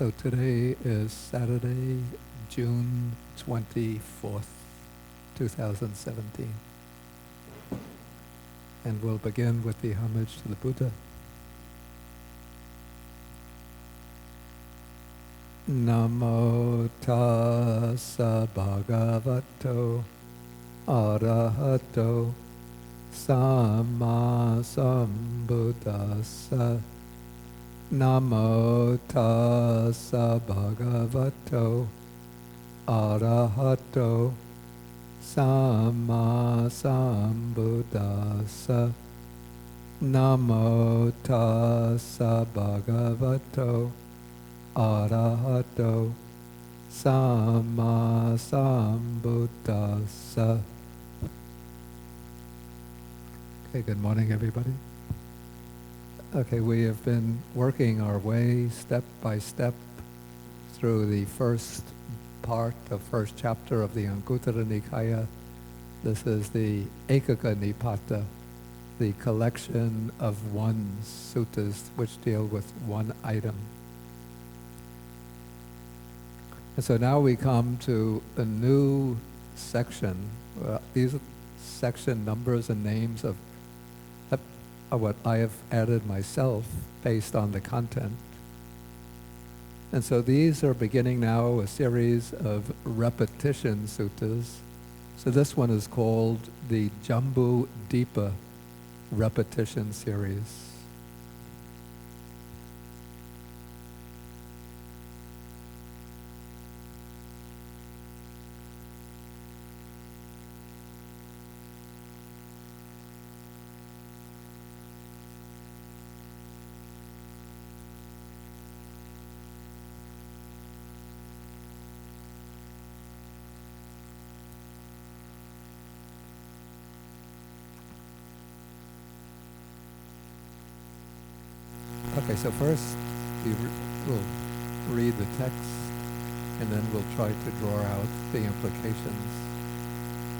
So today is Saturday, June 24th, 2017. And we'll begin with the homage to the Buddha. Namo tassa bhagavato arahato samma sambuddhassa. Namo tassa bhagavato arahato samma sambuddhassa. Namo tassa bhagavato arahato samma sambuddhassa. Okay, good morning, everybody. Okay, we have been working our way step by step through the first part, the first chapter of the Anguttara Nikaya. This is the Ekaka-nipāta, the collection of one suttas which deal with one item. And so now we come to a new section. These section numbers and names are what I have added myself based on the content. And so these are beginning now a series of repetition suttas. So this one is called the Jambu Deepa repetition series. Okay, so first we'll read the text and then we'll try to draw out the implications.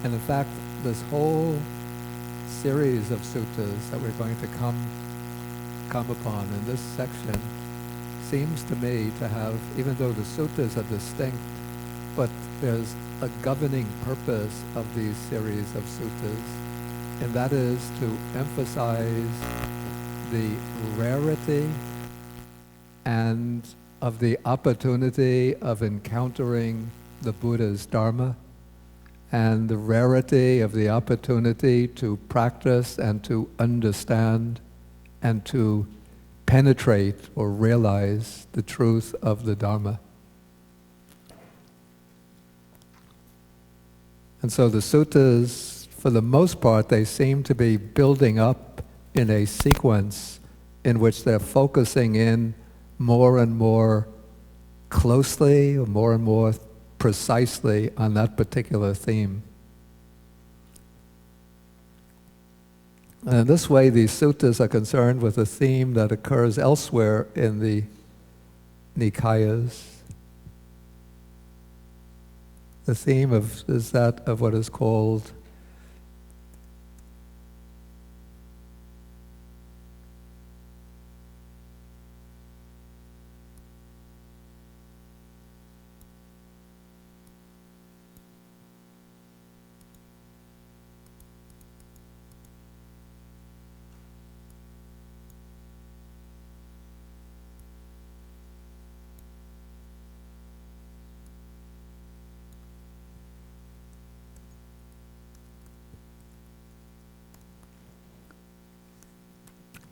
And in fact, this whole series of suttas that we're going to come upon in this section seems to me to have, even though the suttas are distinct, but there's a governing purpose of these series of suttas, and that is to emphasize the rarity and of the opportunity of encountering the Buddha's dharma, and the rarity of the opportunity to practice and to understand and to penetrate or realize the truth of the dharma. And so the suttas, for the most part, they seem to be building up in a sequence in which they're focusing in more and more closely or more and more precisely on that particular theme. And in this way, these suttas are concerned with a theme that occurs elsewhere in the Nikayas. The theme is that of what is called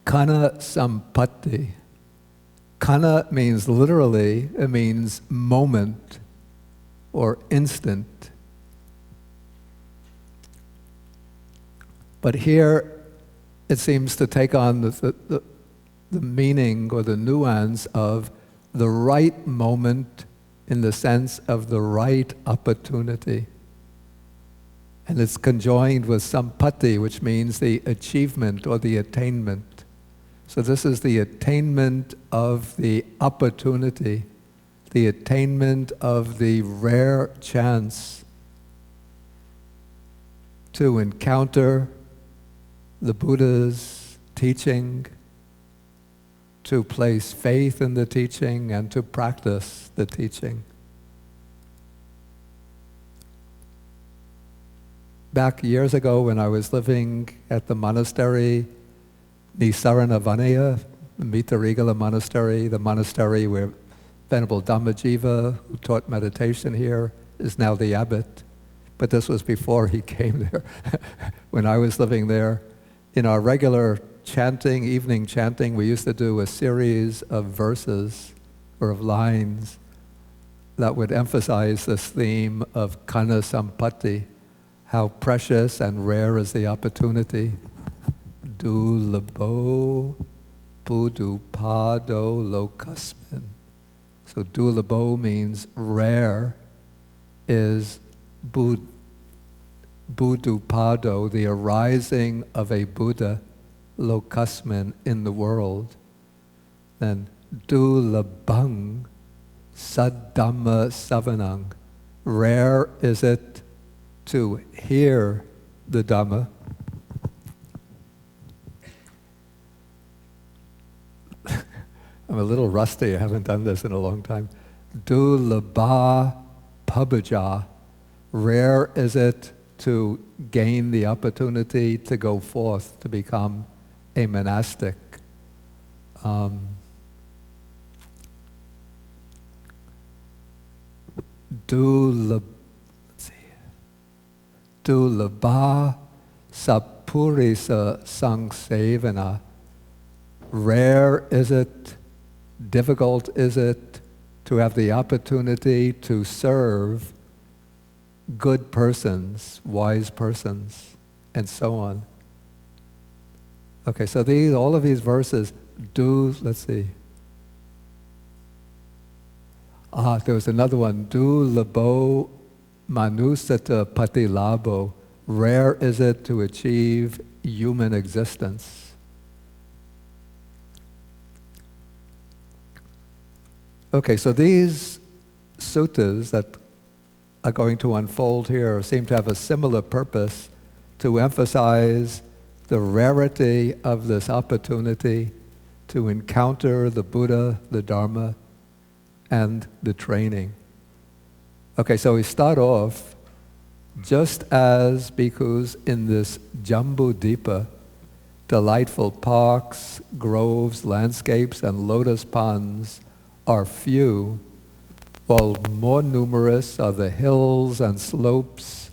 Kana sampatti. Kana means literally, it means moment or instant. But here it seems to take on the meaning or the nuance of the right moment in the sense of the right opportunity. And it's conjoined with sampatti, which means the achievement or the attainment. So this is the attainment of the opportunity, the attainment of the rare chance to encounter the Buddha's teaching, to place faith in the teaching and to practice the teaching. Back years ago when I was living at the monastery, Nisaranavanaya, the Mittarigala monastery, the monastery where Venerable Dhammajiva, who taught meditation here, is now the abbot. But this was before he came there. When I was living there, in our regular chanting, evening chanting, we used to do a series of verses or of lines that would emphasize this theme of kana sampatti, how precious and rare is the opportunity. Dulabo budupado lokasmin. So dulabo means rare, is budupado, the arising of a Buddha, lokasmin, in the world. Then dulabang saddhamma savanang. Rare is it to hear the Dhamma. I'm a little rusty, I haven't done this in a long time. Dulabha pabaja. Rare is it to gain the opportunity to go forth, to become a monastic. Dulabha sapurisa sangsevana. Rare is it, difficult is it, to have the opportunity to serve good persons, wise persons, and so on. Okay, so all of these verses do, let's see. There was another one. Du labo manusata patilabo. Rare is it to achieve human existence. Okay, so these suttas that are going to unfold here seem to have a similar purpose, to emphasize the rarity of this opportunity to encounter the Buddha, the Dharma, and the training. Okay, so we start off just as bhikkhus in this Jambudipa, delightful parks, groves, landscapes, and lotus ponds are few, while more numerous are the hills and slopes,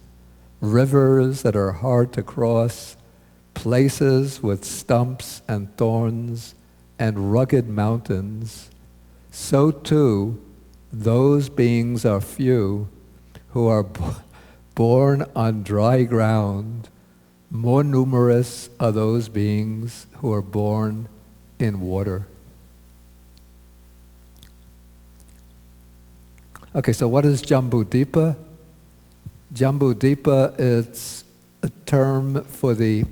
rivers that are hard to cross, places with stumps and thorns, and rugged mountains. So too, those beings are few who are born on dry ground. More numerous are those beings who are born in water. Okay, so what is Jambudipa? Jambudipa is a term for the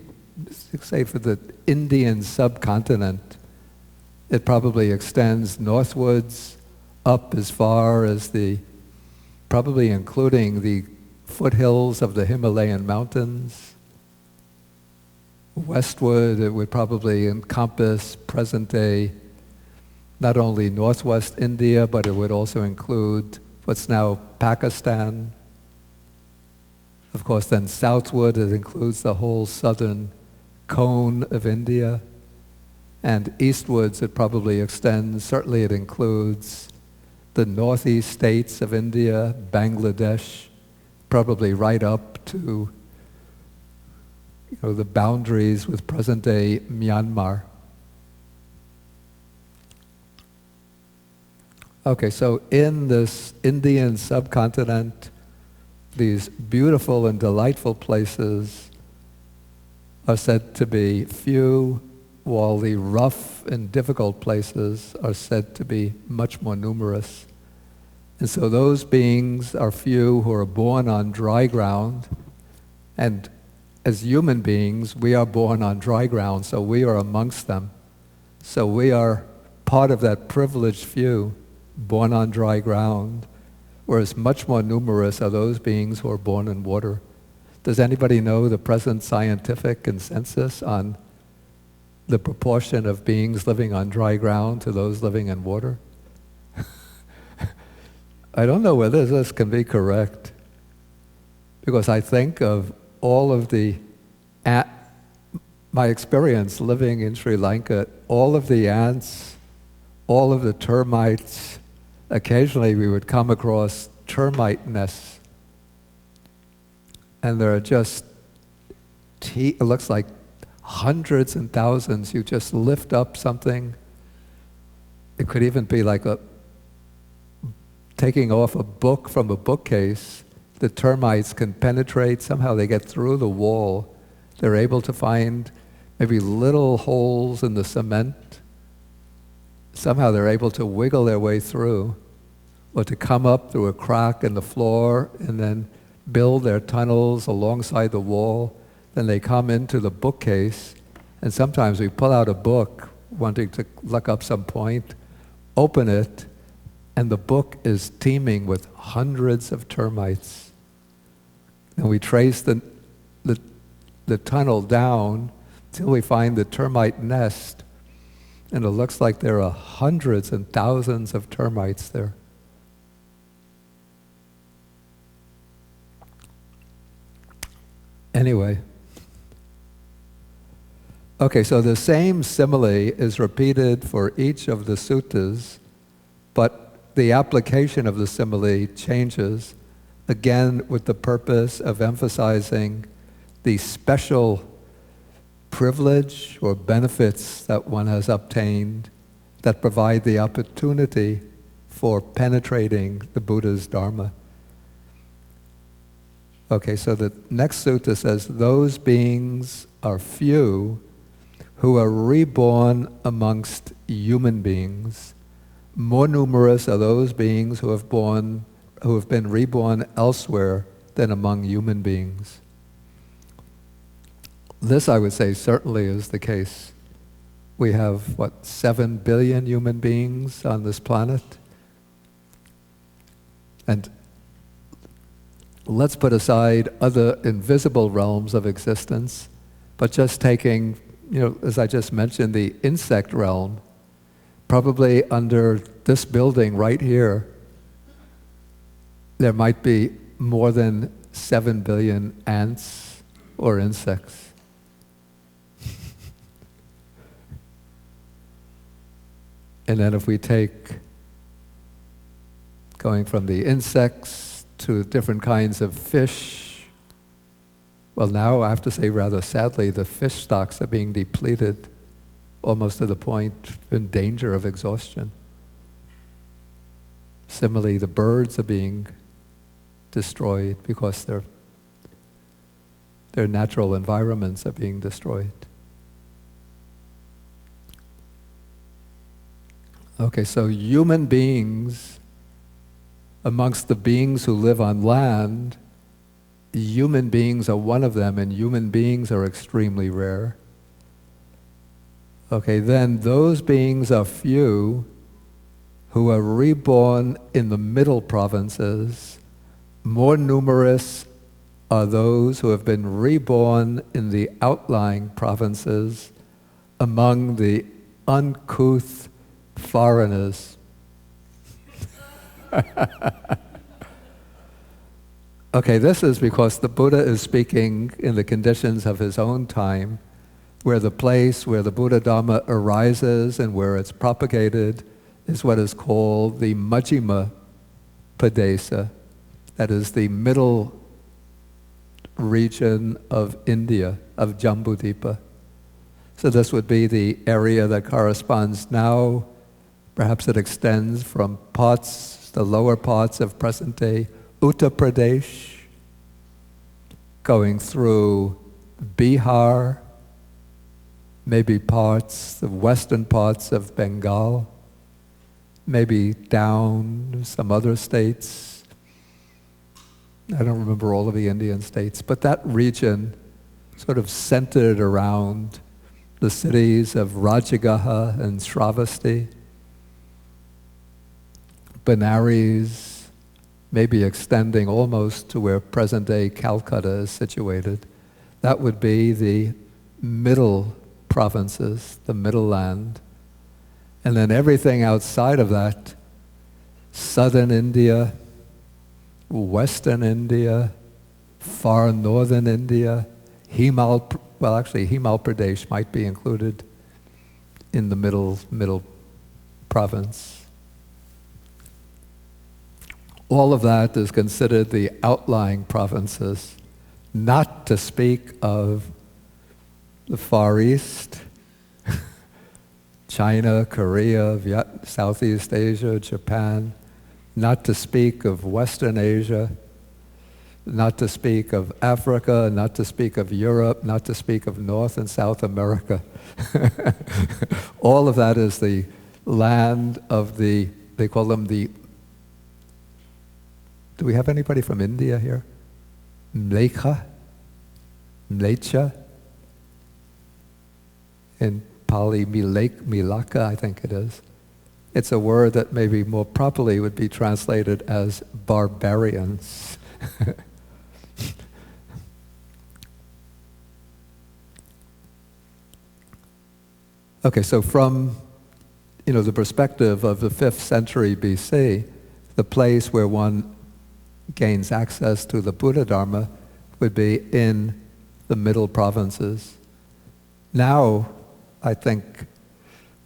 Indian subcontinent. It probably extends northwards up as far as probably including the foothills of the Himalayan mountains. Westward, it would probably encompass present-day, not only northwest India, but it would also include what's now Pakistan. Of course, then southward, it includes the whole southern cone of India. And eastwards, it probably extends, certainly it includes the northeast states of India, Bangladesh, probably right up to the boundaries with present-day Myanmar. Okay, so in this Indian subcontinent, these beautiful and delightful places are said to be few, while the rough and difficult places are said to be much more numerous. And so those beings are few who are born on dry ground, and as human beings, we are born on dry ground, so we are amongst them. So we are part of that privileged few, born on dry ground, whereas much more numerous are those beings who are born in water. Does anybody know the present scientific consensus on the proportion of beings living on dry ground to those living in water? I don't know whether this can be correct, because I think of all of my experience living in Sri Lanka, all of the ants, all of the termites. Occasionally we would come across termite nests, and there are just, it looks like hundreds and thousands. You just lift up something. It could even be like taking off a book from a bookcase. The termites can penetrate. Somehow they get through the wall. They're able to find maybe little holes in the cement. Somehow they're able to wiggle their way through, or to come up through a crack in the floor and then build their tunnels alongside the wall. Then they come into the bookcase, and sometimes we pull out a book wanting to look up some point, open it, and the book is teeming with hundreds of termites. And we trace the tunnel down till we find the termite nest, and it looks like there are hundreds and thousands of termites there. Anyway. Okay, so the same simile is repeated for each of the suttas, but the application of the simile changes, again with the purpose of emphasizing the special privilege or benefits that one has obtained that provide the opportunity for penetrating the Buddha's dharma. Okay, so the next sutta says, those beings are few who are reborn amongst human beings. More numerous are those beings who have been reborn elsewhere than among human beings. This, I would say, certainly is the case. We have, 7 billion human beings on this planet? And let's put aside other invisible realms of existence, but just taking, as I just mentioned, the insect realm, probably under this building right here, there might be more than 7 billion ants or insects. And then if we take, going from the insects to different kinds of fish, well, now I have to say rather sadly, the fish stocks are being depleted almost to the point in danger of exhaustion. Similarly, the birds are being destroyed because their natural environments are being destroyed. Okay, so human beings, amongst the beings who live on land, human beings are one of them, and human beings are extremely rare. Okay, then those beings are few who are reborn in the middle provinces. More numerous are those who have been reborn in the outlying provinces among the uncouth foreigners. Okay, this is because the Buddha is speaking in the conditions of his own time, where the place where the Buddha Dharma arises and where it's propagated is what is called the Majjhima Padesa. That is the middle region of India, of Jambudvipa. So this would be the area that corresponds now. Perhaps it extends from the lower parts of present-day Uttar Pradesh, going through Bihar, maybe the western parts of Bengal, maybe down some other states. I don't remember all of the Indian states, but that region sort of centered around the cities of Rajagaha and Shravasti, Benares, maybe extending almost to where present-day Calcutta is situated. That would be the middle provinces, the middle land. And then everything outside of that, southern India, western India, far northern India, Himal Pradesh might be included in the middle province. All of that is considered the outlying provinces, not to speak of the Far East, China, Korea, Southeast Asia, Japan, not to speak of Western Asia, not to speak of Africa, not to speak of Europe, not to speak of North and South America. All of that is the land of they call them do we have anybody from India here? Mlecha? In Pali, Milaka, I think it is. It's a word that maybe more properly would be translated as barbarians. Okay, so from the perspective of the 5th century BC, the place where one gains access to the Buddha Dharma would be in the middle provinces. Now, I think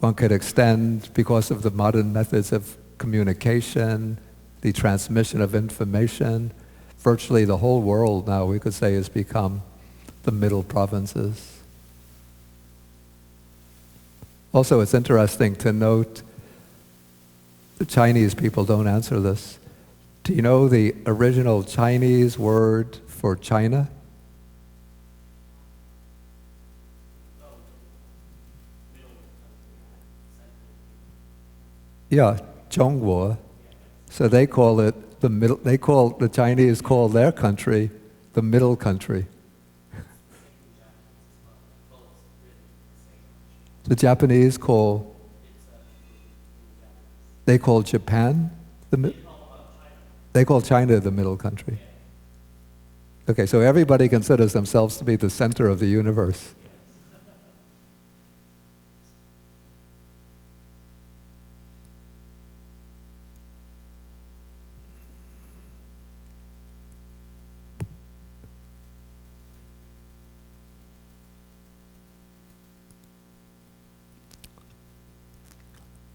one could extend, because of the modern methods of communication, the transmission of information, virtually the whole world now, we could say, has become the middle provinces. Also, it's interesting to note, the Chinese people don't answer this. Do you know the original Chinese word for China? Yeah, Zhongguo. So they call it the middle. The Chinese call their country the middle country. The Japanese call Japan they call China the middle country. Okay, so everybody considers themselves to be the center of the universe.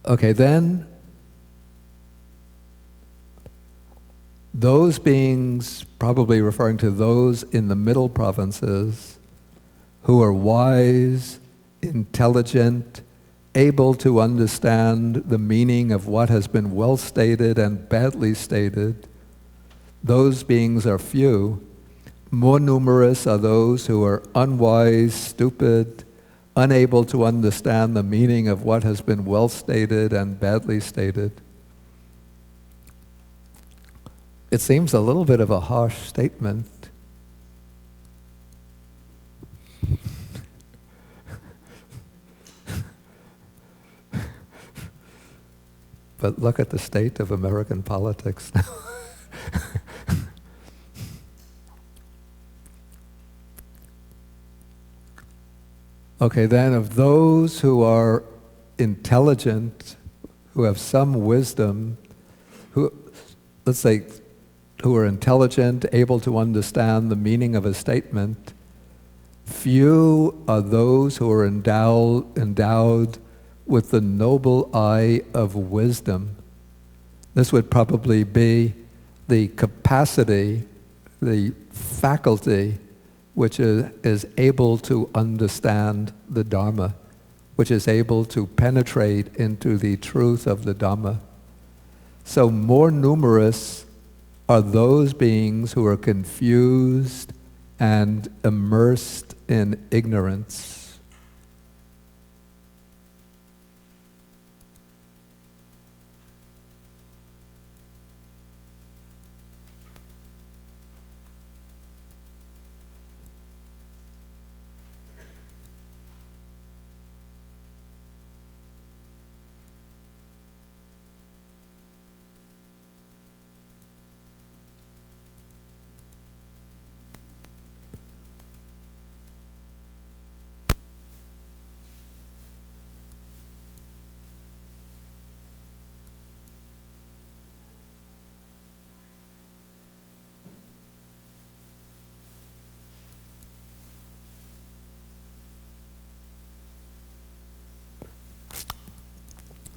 Okay, then those beings, probably referring to those in the middle provinces, who are wise, intelligent, able to understand the meaning of what has been well stated and badly stated, those beings are few. More numerous are those who are unwise, stupid, unable to understand the meaning of what has been well stated and badly stated. It seems a little bit of a harsh statement. But look at the state of American politics now. Okay, then of those who are intelligent, who have some wisdom, who are intelligent, able to understand the meaning of a statement, few are those who are endowed with the noble eye of wisdom. This would probably be the capacity, the faculty, which is able to understand the Dharma, which is able to penetrate into the truth of the Dhamma. So more numerous are those beings who are confused and immersed in ignorance.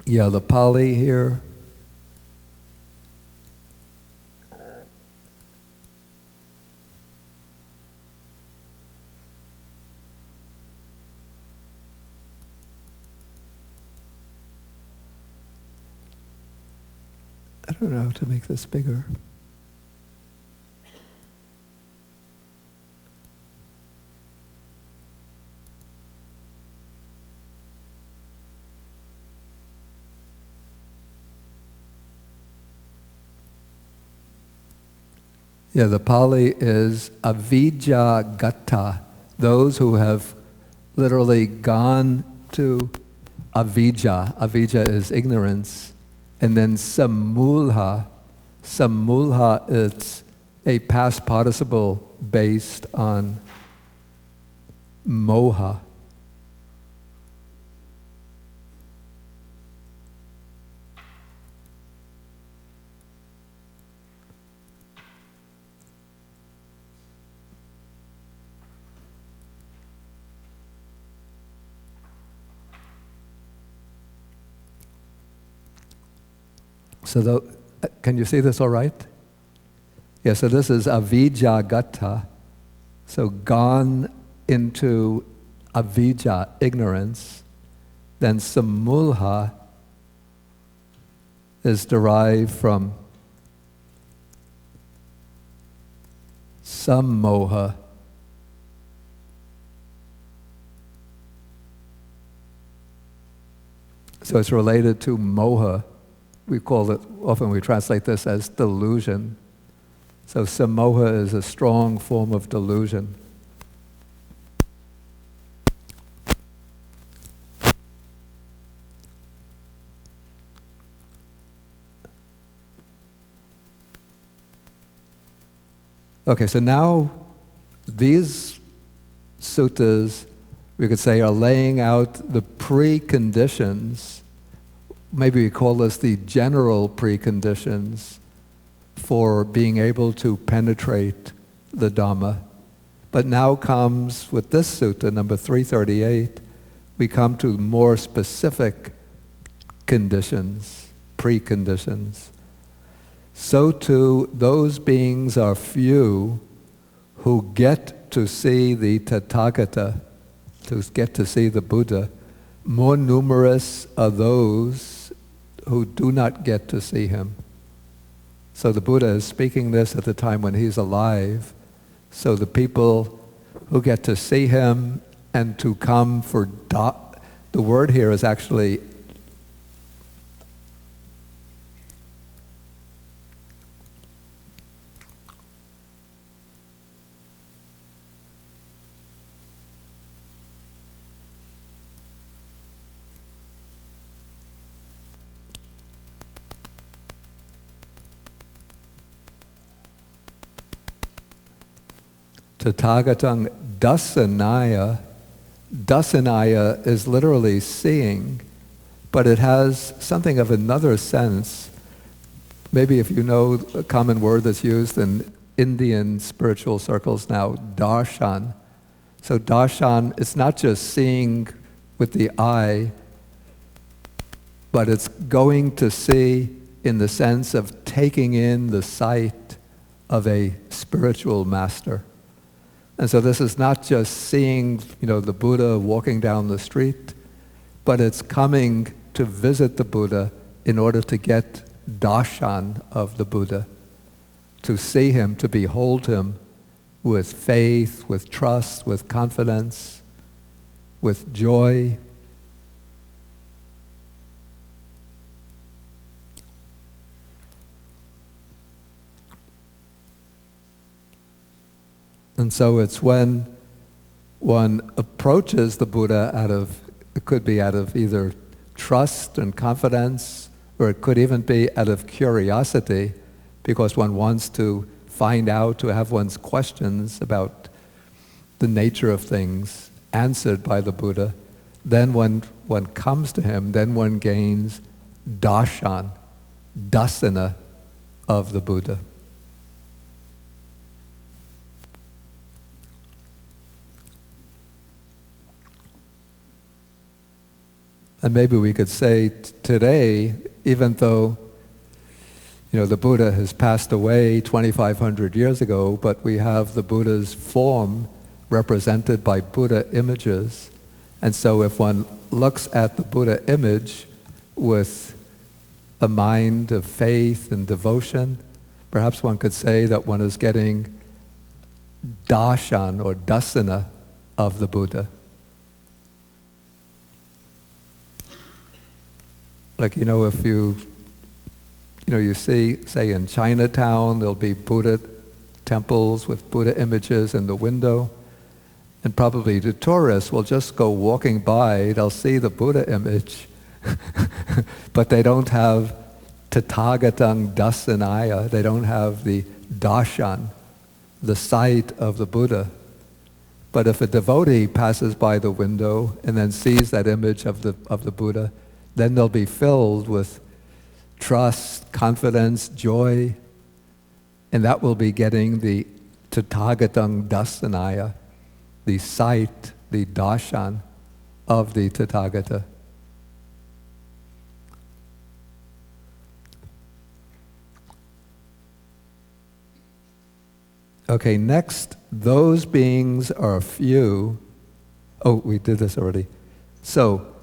Yeah, the Pali here. I don't know how to make this bigger. Yeah, the Pali is avijja-gata, those who have literally gone to avijja. Avijja is ignorance. And then samulha. Samulha is a past participle based on moha. So can you see this all right? Yeah, so this is avijja-gata. So gone into avijja, ignorance. Then samulha is derived from sammoha. So it's related to moha. We call it, often we translate this as delusion. So sammoha is a strong form of delusion. Okay, so now these suttas, we could say, are laying out the preconditions. Maybe we call this the general preconditions for being able to penetrate the Dhamma. But now comes, with this sutta, number 338, we come to more specific conditions, preconditions. So too, those beings are few who get to see the Tathagata, to get to see the Buddha. More numerous are those who do not get to see him. So the Buddha is speaking this at the time when he's alive. So the people who get to see him and to come for the word here is actually Tathagatang dasanaya. Dasanaya is literally seeing, but it has something of another sense. Maybe if you know a common word that's used in Indian spiritual circles now, darshan. So darshan, it's not just seeing with the eye, but it's going to see in the sense of taking in the sight of a spiritual master. And so this is not just seeing, the Buddha walking down the street, but it's coming to visit the Buddha in order to get darshan of the Buddha, to see him, to behold him with faith, with trust, with confidence, with joy. And so it's when one approaches the Buddha it could be out of either trust and confidence, or it could even be out of curiosity, because one wants to find out, to have one's questions about the nature of things answered by the Buddha. Then when one comes to him, then one gains darshan, dasana of the Buddha. And maybe we could say today, even though the Buddha has passed away 2,500 years ago, but we have the Buddha's form represented by Buddha images. And so if one looks at the Buddha image with a mind of faith and devotion, perhaps one could say that one is getting darshan or dasana of the Buddha. Like, if you see, say in Chinatown, there'll be Buddha temples with Buddha images in the window, and probably the tourists will just go walking by, they'll see the Buddha image, but they don't have Tathagata dasanaya, they don't have the darshan, the sight of the Buddha. But if a devotee passes by the window and then sees that image of the Buddha, then they'll be filled with trust, confidence, joy, and that will be getting the Tathagata dasanaya, the sight, the darshan of the Tathagata. Okay, next, those beings are few. Oh, we did this already. So,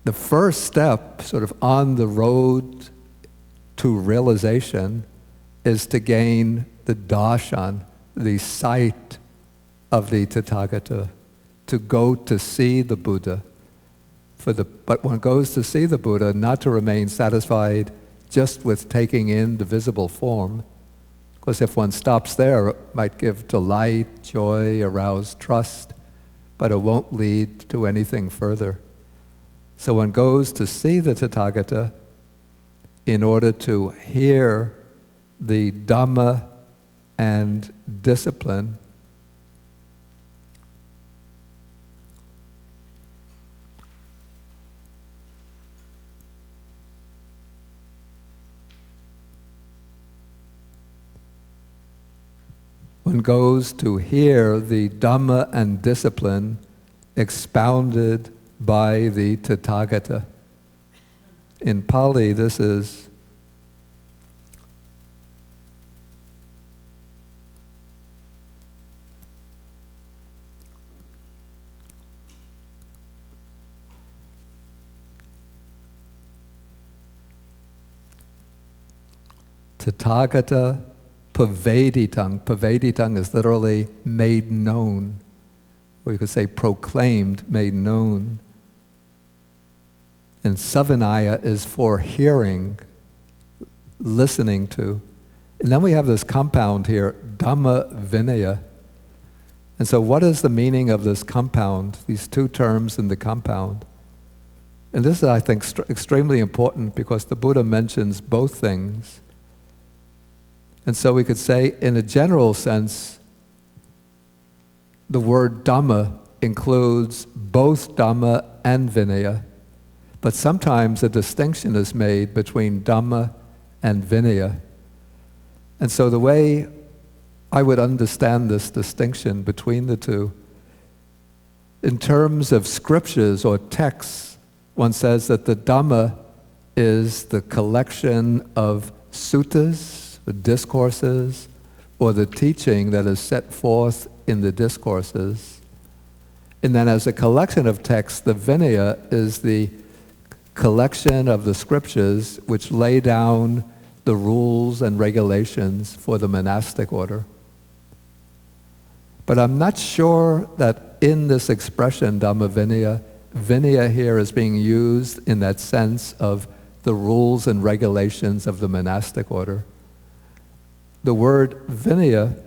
the first step, sort of on the road to realization, is to gain the darshan, the sight of the Tathagata, to go to see the Buddha. But one goes to see the Buddha not to remain satisfied just with taking in the visible form. Because if one stops there, it might give delight, joy, arouse trust, but it won't lead to anything further. So one goes to see the Tathagata in order to hear the dharma and discipline. One goes to hear the dharma and discipline expounded by the Tathagata. In Pali, this is Tathagata Paveditāṃ. Paveditāṃ is literally made known, or you could say proclaimed, made known. And Savanaya is for hearing, listening to. And then we have this compound here, Dhamma Vinaya. And so what is the meaning of this compound, these two terms in the compound? And this is, I think, extremely important because the Buddha mentions both things. And so we could say, in a general sense, the word Dhamma includes both Dhamma and Vinaya. But sometimes a distinction is made between Dhamma and Vinaya. And so the way I would understand this distinction between the two, in terms of scriptures or texts, one says that the Dhamma is the collection of suttas, the discourses, or the teaching that is set forth in the discourses. And then as a collection of texts, the Vinaya is the collection of the scriptures which lay down the rules and regulations for the monastic order. But I'm not sure that in this expression, Dhamma Vinaya, Vinaya here is being used in that sense of the rules and regulations of the monastic order. The word Vinaya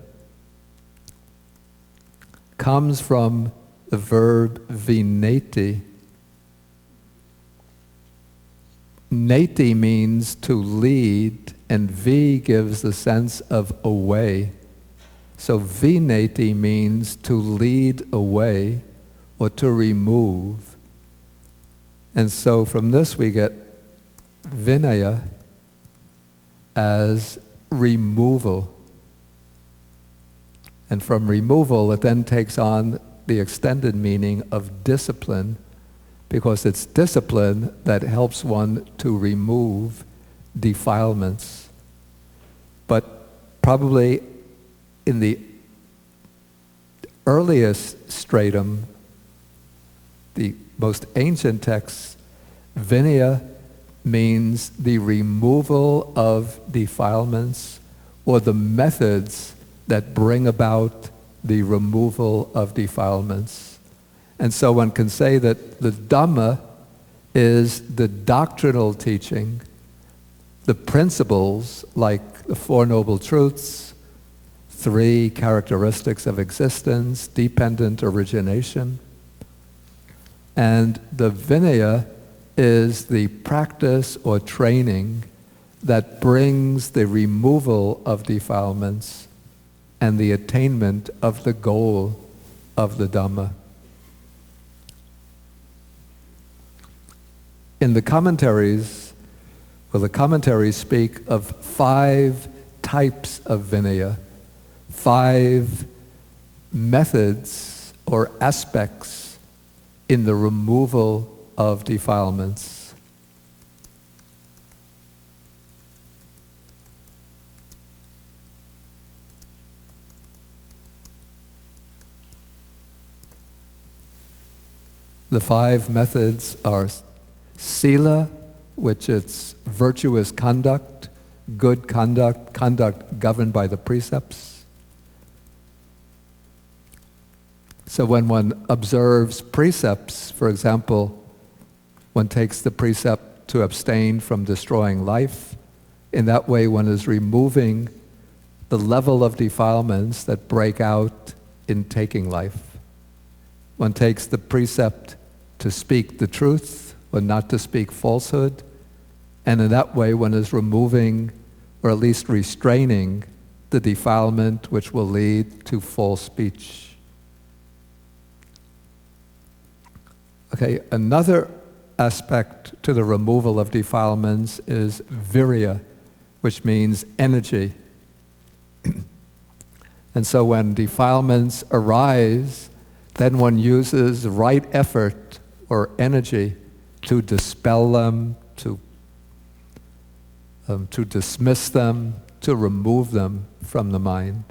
comes from the verb vineti. Neti means to lead, and vi gives the sense of away. So vineti means to lead away or to remove. And so from this we get Vinaya as removal. And from removal it then takes on the extended meaning of discipline, because it's discipline that helps one to remove defilements. But probably in the earliest stratum, the most ancient texts, vinaya means the removal of defilements or the methods that bring about the removal of defilements. And so one can say that the Dhamma is the doctrinal teaching, the principles like the Four Noble Truths, 3 characteristics of existence, dependent origination. And the Vinaya is the practice or training that brings the removal of defilements and the attainment of the goal of the Dhamma. In the commentaries, the commentaries speak of 5 types of Vinaya, 5 methods or aspects in the removal of defilements. The 5 methods are sila, which is virtuous conduct, good conduct, conduct governed by the precepts. So when one observes precepts, for example, one takes the precept to abstain from destroying life. In that way, one is removing the level of defilements that break out in taking life. One takes the precept to speak the truth or not to speak falsehood. And in that way, one is removing, or at least restraining, the defilement which will lead to false speech. Okay, another aspect to the removal of defilements is virya, which means energy. And so when defilements arise, then one uses right effort or energy to dispel them, to dismiss them, to remove them from the mind.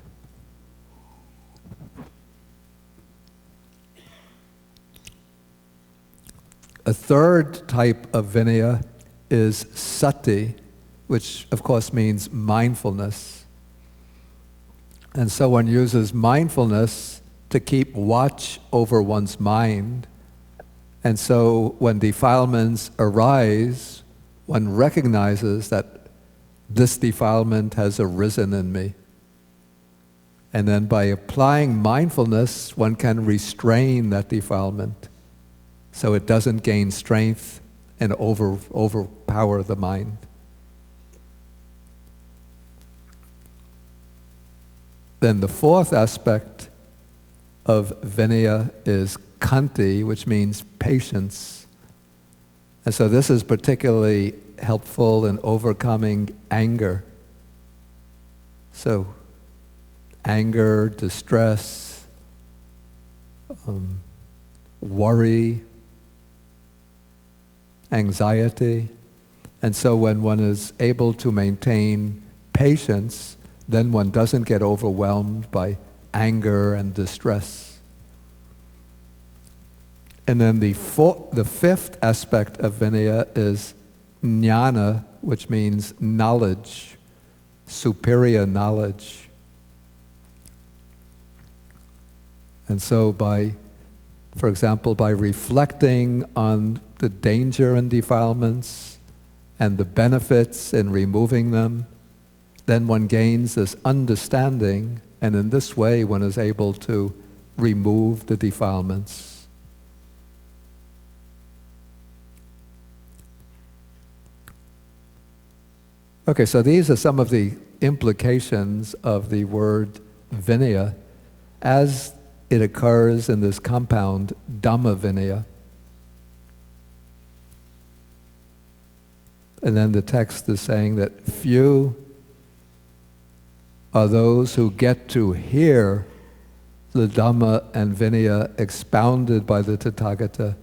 A third type of vinaya is sati, which of course means mindfulness. And so one uses mindfulness to keep watch over one's mind. And so when defilements arise, one recognizes that this defilement has arisen in me. And then by applying mindfulness, one can restrain that defilement so it doesn't gain strength and overpower the mind. Then the fourth aspect of vinaya is khanti, which means patience. And so this is particularly helpful in overcoming anger. So anger, distress, worry, anxiety. And so when one is able to maintain patience, then one doesn't get overwhelmed by anger and distress. And then the fifth aspect of vinaya is jnana, which means knowledge, superior knowledge. And so for example, by reflecting on the danger and defilements and the benefits in removing them, then one gains this understanding, and in this way one is able to remove the defilements. Okay, so these are some of the implications of the word vinaya as it occurs in this compound Dhamma Vinaya. And then the text is saying that few are those who get to hear the Dhamma and Vinaya expounded by the Tathagata,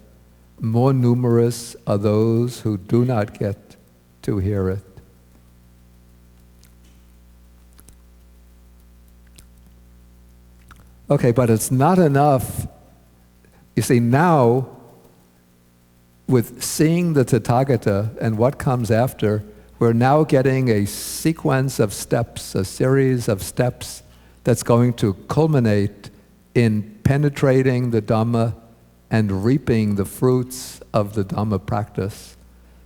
more numerous are those who do not get to hear it. Okay, but it's not enough. You see, now, with seeing the Tathagata and what comes after, we're now getting a sequence of steps, a series of steps that's going to culminate in penetrating the Dhamma and reaping the fruits of the Dhamma practice.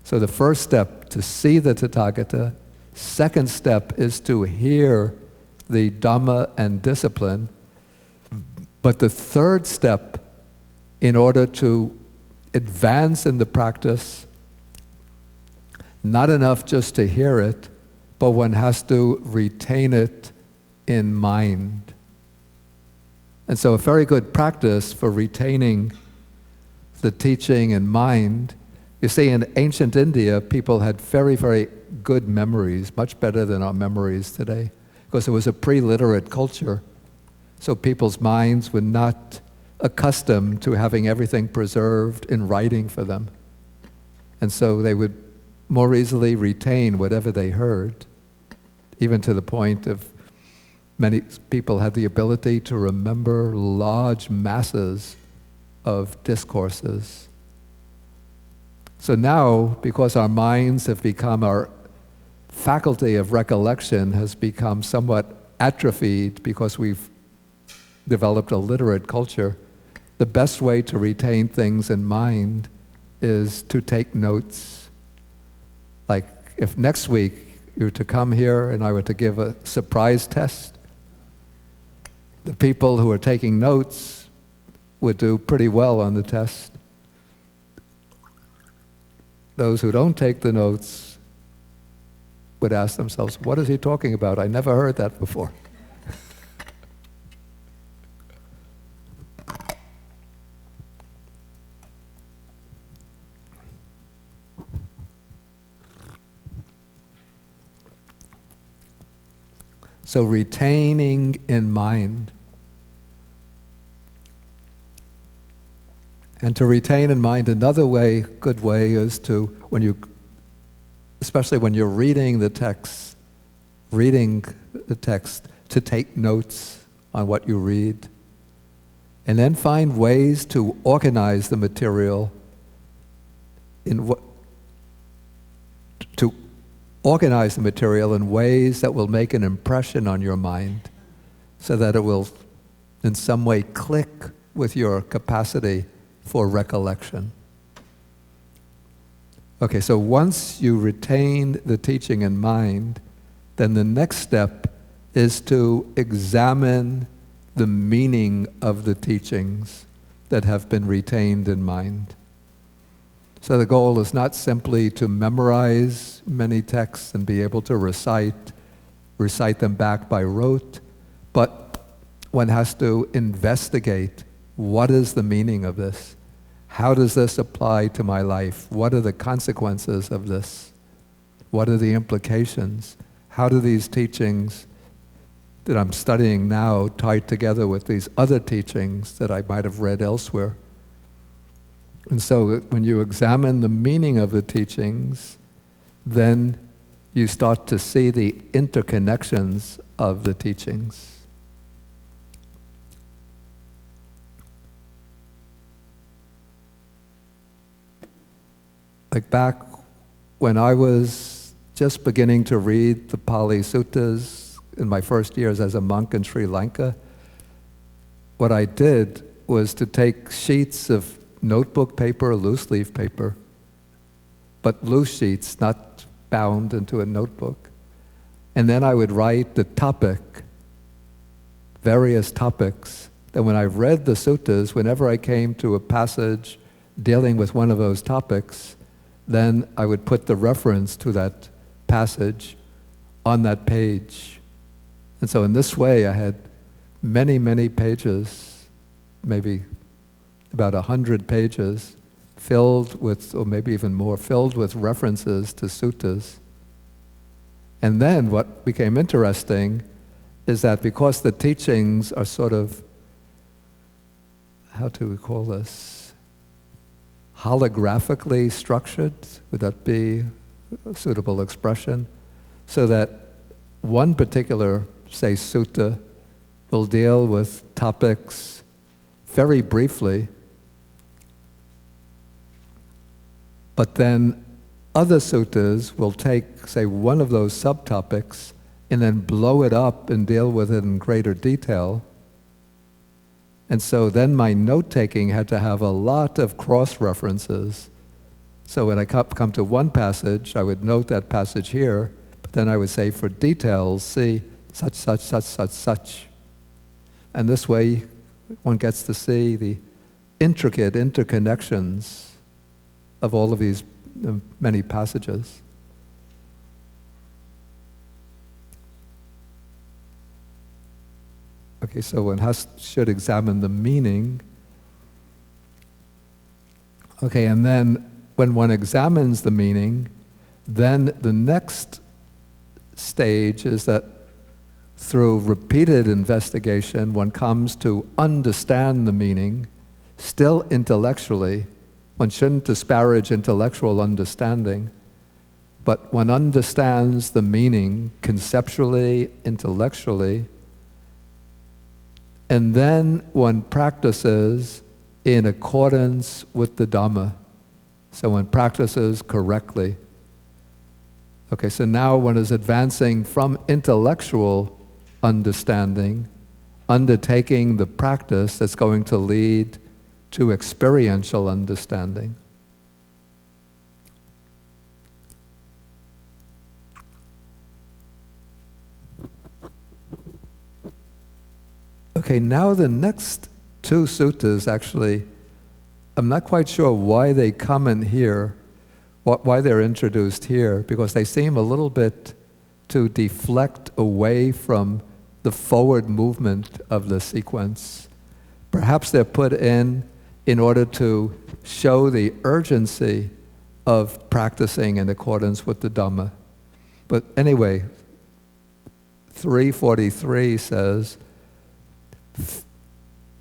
So the first step, to see the Tathagata. Second step is to hear the Dhamma and discipline. But the third step, in order to advance in the practice, not enough just to hear it, but one has to retain it in mind. And so a very good practice for retaining the teaching in mind, you see, in ancient India, people had very, very good memories, much better than our memories today, because it was a pre-literate culture. So people's minds were not accustomed to having everything preserved in writing for them. And so they would more easily retain whatever they heard, even to the point of many people had the ability to remember large masses of discourses. So now, because our minds have become, our faculty of recollection has become somewhat atrophied because we've developed a literate culture, the best way to retain things in mind is to take notes. Like if next week you were to come here and I were to give a surprise test, the people who are taking notes would do pretty well on the test. Those who don't take the notes would ask themselves, what is he talking about? I never heard that before. So retaining in mind. And to retain in mind, another way, good way, is to, especially when you're reading the text, to take notes on what you read. And then find ways to organize the material organize the material in ways that will make an impression on your mind so that it will in some way click with your capacity for recollection. Okay, so once you retain the teaching in mind, then the next step is to examine the meaning of the teachings that have been retained in mind. So the goal is not simply to memorize many texts and be able to recite them back by rote, but one has to investigate what is the meaning of this? How does this apply to my life? What are the consequences of this? What are the implications? How do these teachings that I'm studying now tie together with these other teachings that I might have read elsewhere? And so when you examine the meaning of the teachings, then you start to see the interconnections of the teachings. Like back when I was just beginning to read the Pali Suttas in my first years as a monk in Sri Lanka, what I did was to take sheets of notebook paper, loose leaf paper, but loose sheets, not bound into a notebook. And then I would write the topic, various topics, that when I read the suttas, whenever I came to a passage dealing with one of those topics, then I would put the reference to that passage on that page. And so in this way I had many, many pages, maybe about 100 pages, filled with, or maybe even more, filled with references to suttas. And then what became interesting is that because the teachings are sort of, how do we call this? holographically structured, would that be a suitable expression? So that one particular, say, sutta will deal with topics very briefly, but then other suttas will take, say, one of those subtopics and then blow it up and deal with it in greater detail. And so then my note-taking had to have a lot of cross-references. So when I come to one passage, I would note that passage here, but then I would say, for details, see such, such, such, such, such. And this way, one gets to see the intricate interconnections of all of these many passages. Okay, so one should examine the meaning. Okay, and then when one examines the meaning, then the next stage is that through repeated investigation, one comes to understand the meaning, still intellectually. One shouldn't disparage intellectual understanding, but one understands the meaning conceptually, intellectually, and then one practices in accordance with the Dhamma. So one practices correctly. Okay, so now one is advancing from intellectual understanding, undertaking the practice that's going to lead to experiential understanding. Okay, now the next two suttas actually, I'm not quite sure why they come in here, why they're introduced here, because they seem a little bit to deflect away from the forward movement of the sequence. Perhaps they're put in order to show the urgency of practicing in accordance with the Dhamma. But anyway, 343 says,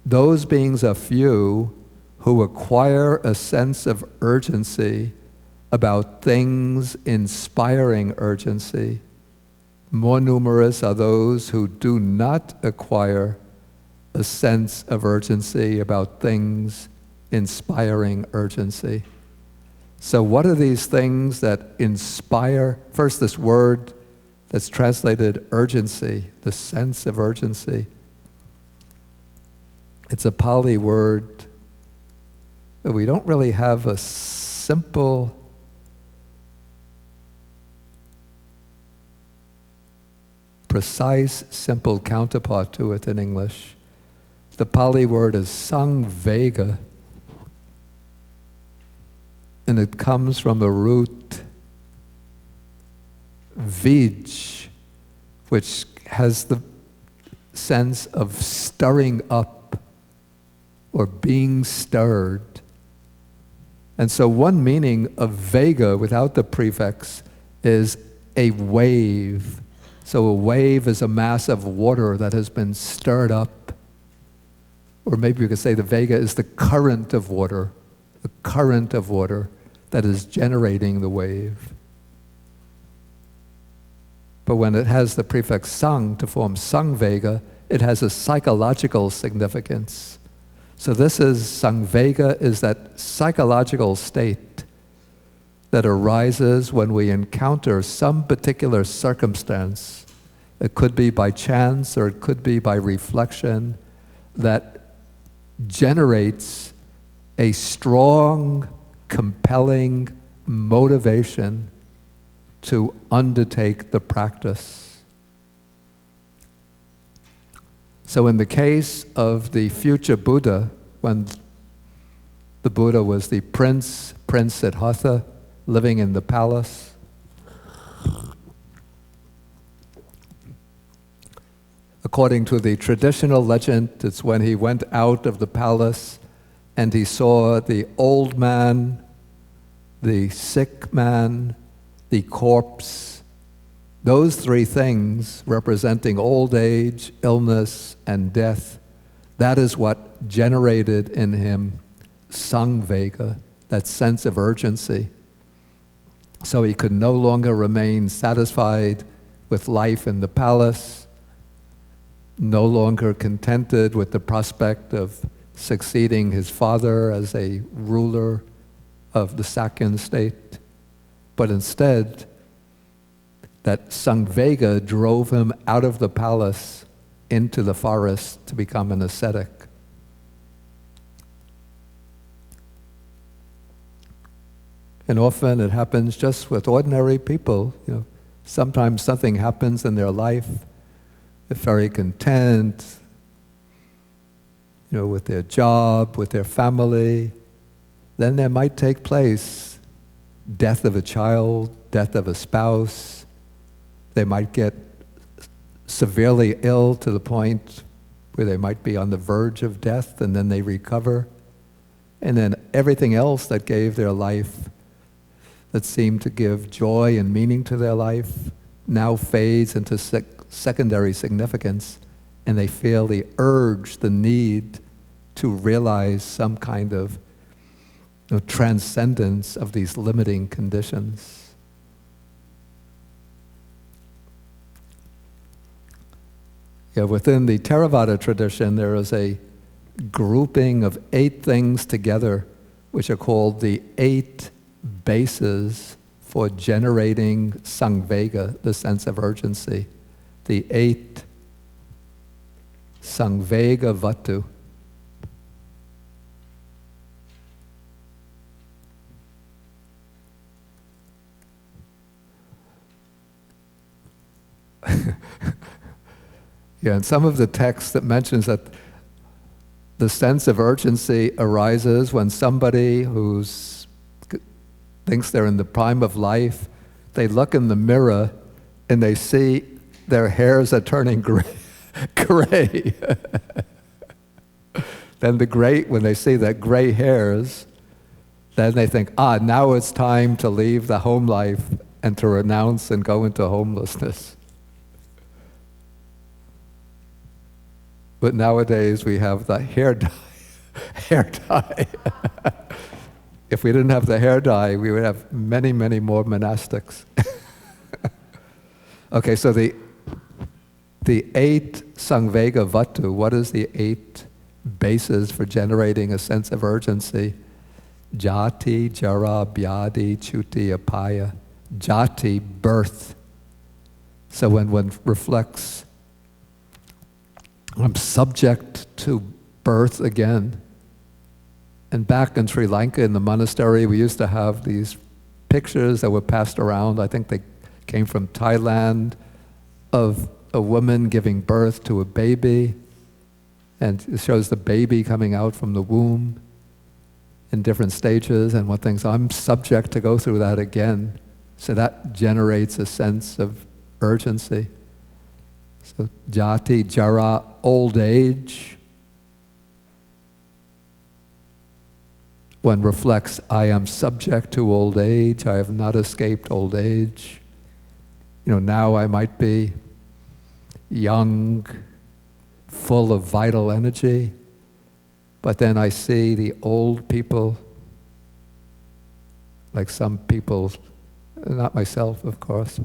those beings are few who acquire a sense of urgency about things inspiring urgency. More numerous are those who do not acquire a sense of urgency about things inspiring urgency. So what are these things that inspire? First, this word that's translated urgency, the sense of urgency. It's a Pali word, but we don't really have a simple precise, simple counterpart to it in English. The Pali word is samvega, and it comes from the root vij, which has the sense of stirring up or being stirred. And so one meaning of vega without the prefix is a wave. So a wave is a mass of water that has been stirred up. Or maybe you could say the vega is the current of water that is generating the wave. But when it has the prefix sang to form samvega, it has a psychological significance. So this is, samvega is that psychological state that arises when we encounter some particular circumstance. It could be by chance or it could be by reflection that generates a strong, compelling motivation to undertake the practice. So in the case of the future Buddha, when the Buddha was the Prince Siddhartha, living in the palace, according to the traditional legend, it's when he went out of the palace and he saw the old man, the sick man, the corpse. Those three things representing old age, illness, and death, that is what generated in him samvega, that sense of urgency. So he could no longer remain satisfied with life in the palace, no longer contented with the prospect of succeeding his father as a ruler of the Sakyan state, but instead that Samvega drove him out of the palace into the forest to become an ascetic. And often it happens just with ordinary people. Sometimes something happens in their life, they're very content, with their job, with their family. Then there might take place death of a child, death of a spouse. They might get severely ill to the point where they might be on the verge of death, and then they recover. And then everything else that gave their life, that seemed to give joy and meaning to their life, now fades into secondary significance, and they feel the urge, the need to realize some kind of transcendence of these limiting conditions. Within the Theravada tradition, there is a grouping of 8 things together, which are called the 8 bases for generating Samvega, the sense of urgency. The 8 Samvega Vatu. And some of the text that mentions that the sense of urgency arises when somebody who thinks they're in the prime of life, they look in the mirror and they see their hairs are turning gray. Then when they see that gray hairs, then they think, now it's time to leave the home life and to renounce and go into homelessness. But nowadays we have the hair dye. If we didn't have the hair dye, we would have many, many more monastics. Okay, so the 8 Samvega Vatu, what is the 8 bases for generating a sense of urgency? Jati, Jara, Vyadhi, Chuti, Apaya. Jati, birth. So when one reflects, I'm subject to birth again. And back in Sri Lanka, in the monastery, we used to have these pictures that were passed around. I think they came from Thailand, of a woman giving birth to a baby. And it shows the baby coming out from the womb in different stages. And one thinks, I'm subject to go through that again. So that generates a sense of urgency. So Jati, Jara, old age. One reflects, I am subject to old age. I have not escaped old age. Now I might be young, full of vital energy, but then I see the old people, like some people, not myself, of course,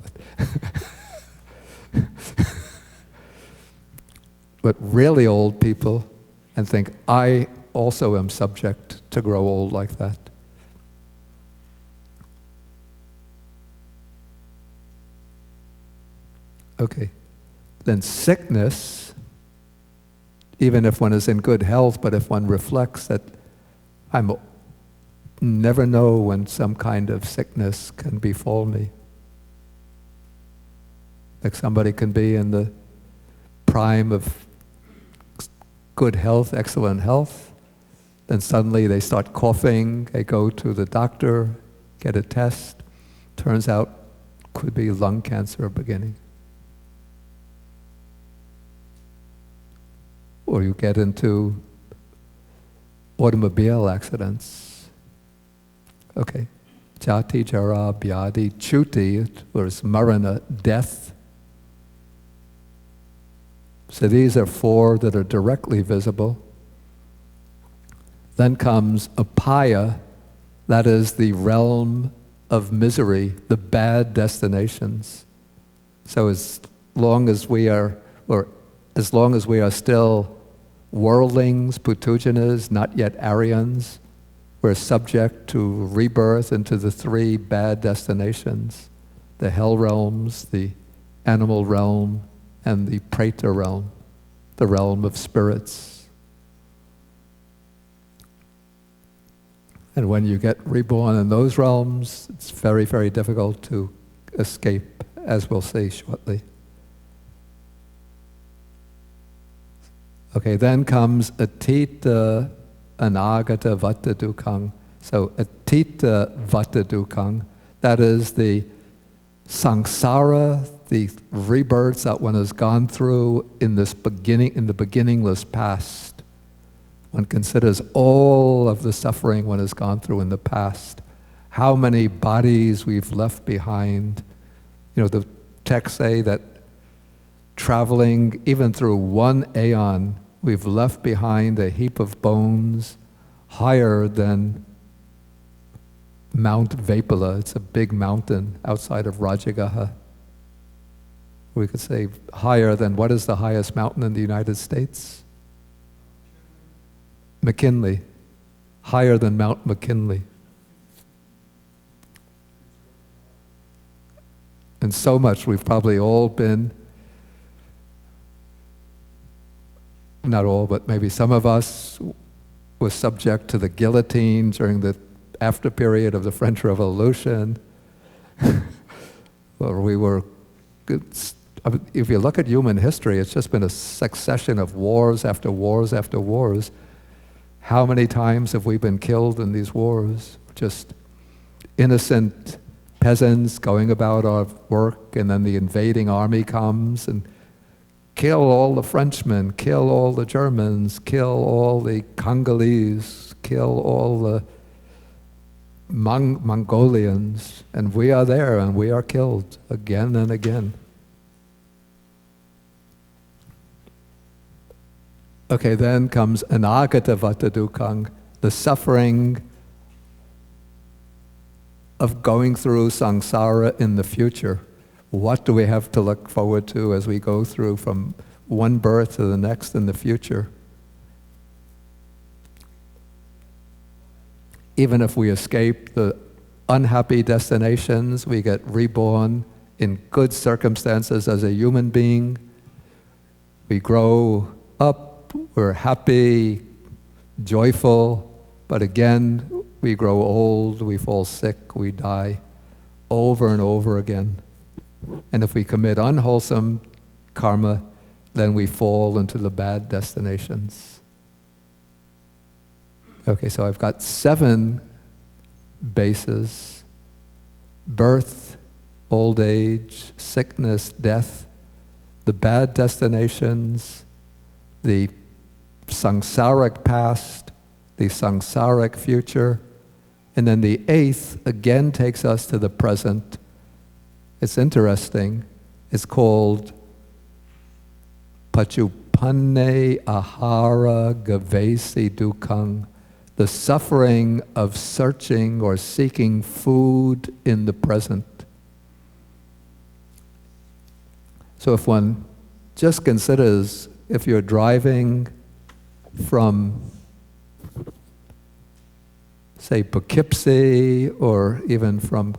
but really old people, and think, I also am subject to grow old like that. Okay. Then sickness, even if one is in good health, but if one reflects that I never know when some kind of sickness can befall me. Like somebody can be in the prime of good health, excellent health, then suddenly they start coughing, they go to the doctor, get a test, turns out could be lung cancer beginning. Or you get into automobile accidents. Okay. Jati, Jara, Vyadhi, Chuti, or Marana, death. So these are 4 that are directly visible. Then comes Apaya, That is the realm of misery, the bad destinations. So as long as we are still worldlings, putujanas, not yet Aryans, we're subject to rebirth into the three bad destinations, the hell realms, the animal realm, and the preta realm, the realm of spirits. And when you get reborn in those realms, it's very, very difficult to escape, as we'll see shortly. Okay, then comes atita anagata vata dukkhaṃ. So atita vata dukkhaṃ, that is the samsara, the rebirths that one has gone through in the beginningless past. One considers all of the suffering one has gone through in the past, how many bodies we've left behind. You know, the texts say that traveling even through one aeon, we've left behind a heap of bones higher than Mount Vapula. It's a big mountain outside of Rajagaha. We could say higher than, what is the highest mountain in the United States? McKinley. Higher than Mount McKinley. And so much we've probably all been, not all, but maybe some of us were subject to the guillotine during the after period of the French Revolution. Or we were, if you look at human history, it's just been a succession of wars after wars after wars. How many times have we been killed in these wars? Just innocent peasants going about our work, and then the invading army comes and kill all the Frenchmen, kill all the Germans, kill all the Congolese, kill all the Mongolians, and we are there and we are killed again and again. Okay, then comes anagata vata dukkhaṃ, the suffering of going through samsara in the future. What do we have to look forward to as we go through from one birth to the next in the future? Even if we escape the unhappy destinations, we get reborn in good circumstances as a human being. We grow up, we're happy, joyful, but again, we grow old, we fall sick, we die over and over again. And if we commit unwholesome karma, then we fall into the bad destinations. Okay, so I've got 7 bases: birth, old age, sickness, death, the bad destinations, the samsaric past, the samsaric future, and then the 8th again takes us to the present. It's interesting. It's called pachupanne ahara gavesi dukkhaṃ, the suffering of searching or seeking food in the present. So if one just considers, if you're driving from, say, Poughkeepsie, or even from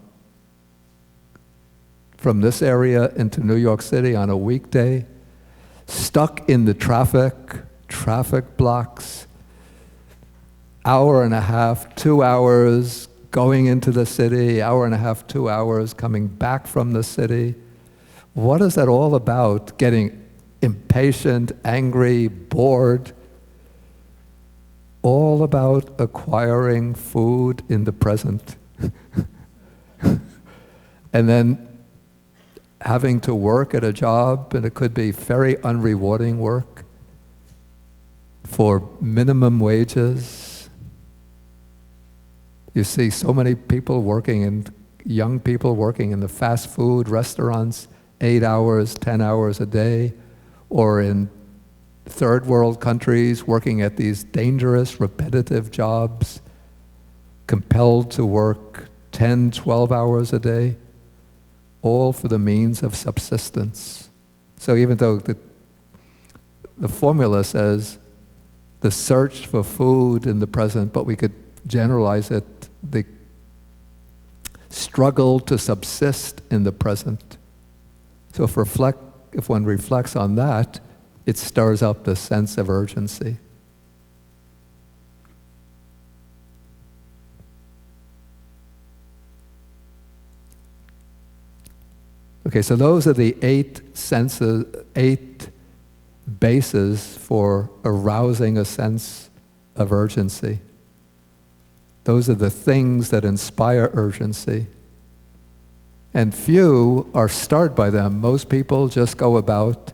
this area into New York City on a weekday, stuck in the traffic blocks, hour and a half, 2 hours going into the city, hour and a half, 2 hours coming back from the city. What is that all about? Getting impatient, angry, bored. All about acquiring food in the present. And then having to work at a job, and it could be very unrewarding work, for minimum wages. You see so many people working, and young people working in the fast food restaurants, 8 hours, 10 hours a day, or in third world countries working at these dangerous, repetitive jobs, compelled to work 10, 12 hours a day, all for the means of subsistence. So even though the formula says the search for food in the present, but we could generalize it, the struggle to subsist in the present. So if one reflects on that, it stirs up the sense of urgency. Okay, so those are the 8 senses, 8 bases for arousing a sense of urgency. Those are the things that inspire urgency. And few are stirred by them. Most people just go about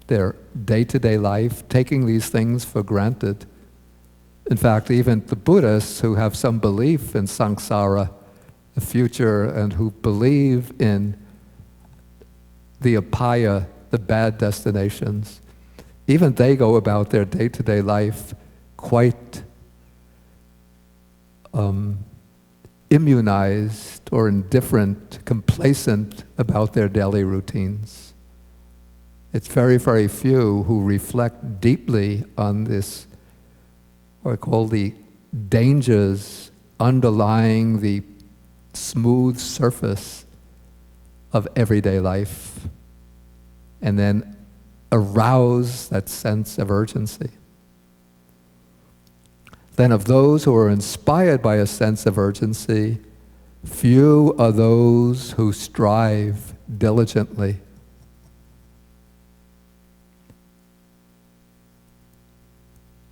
their day-to-day life taking these things for granted. In fact, even the Buddhists who have some belief in samsara, the future, and who believe in the apaya, the bad destinations, even they go about their day-to-day life quite immunized or indifferent, complacent about their daily routines. It's very, very few who reflect deeply on this, what I call the dangers underlying the smooth surface of everyday life, and then arouse that sense of urgency. Then of those who are inspired by a sense of urgency, few are those who strive diligently.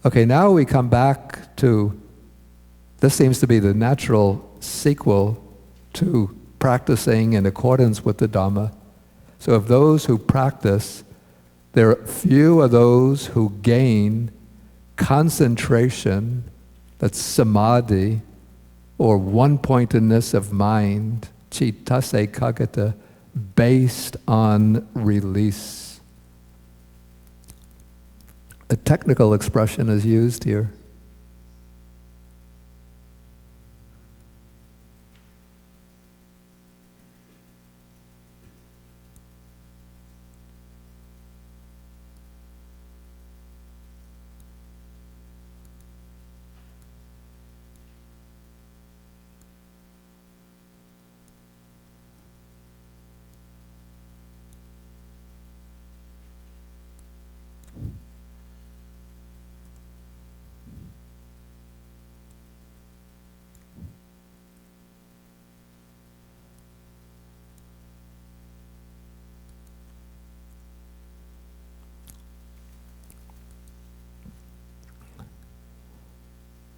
Okay, now we come back to, this seems to be the natural sequel to practicing in accordance with the Dhamma. So of those who practice, there are few of those who gain concentration, that's samadhi, or one-pointedness of mind, cittase Ekaka-nipāta, based on release. A technical expression is used here.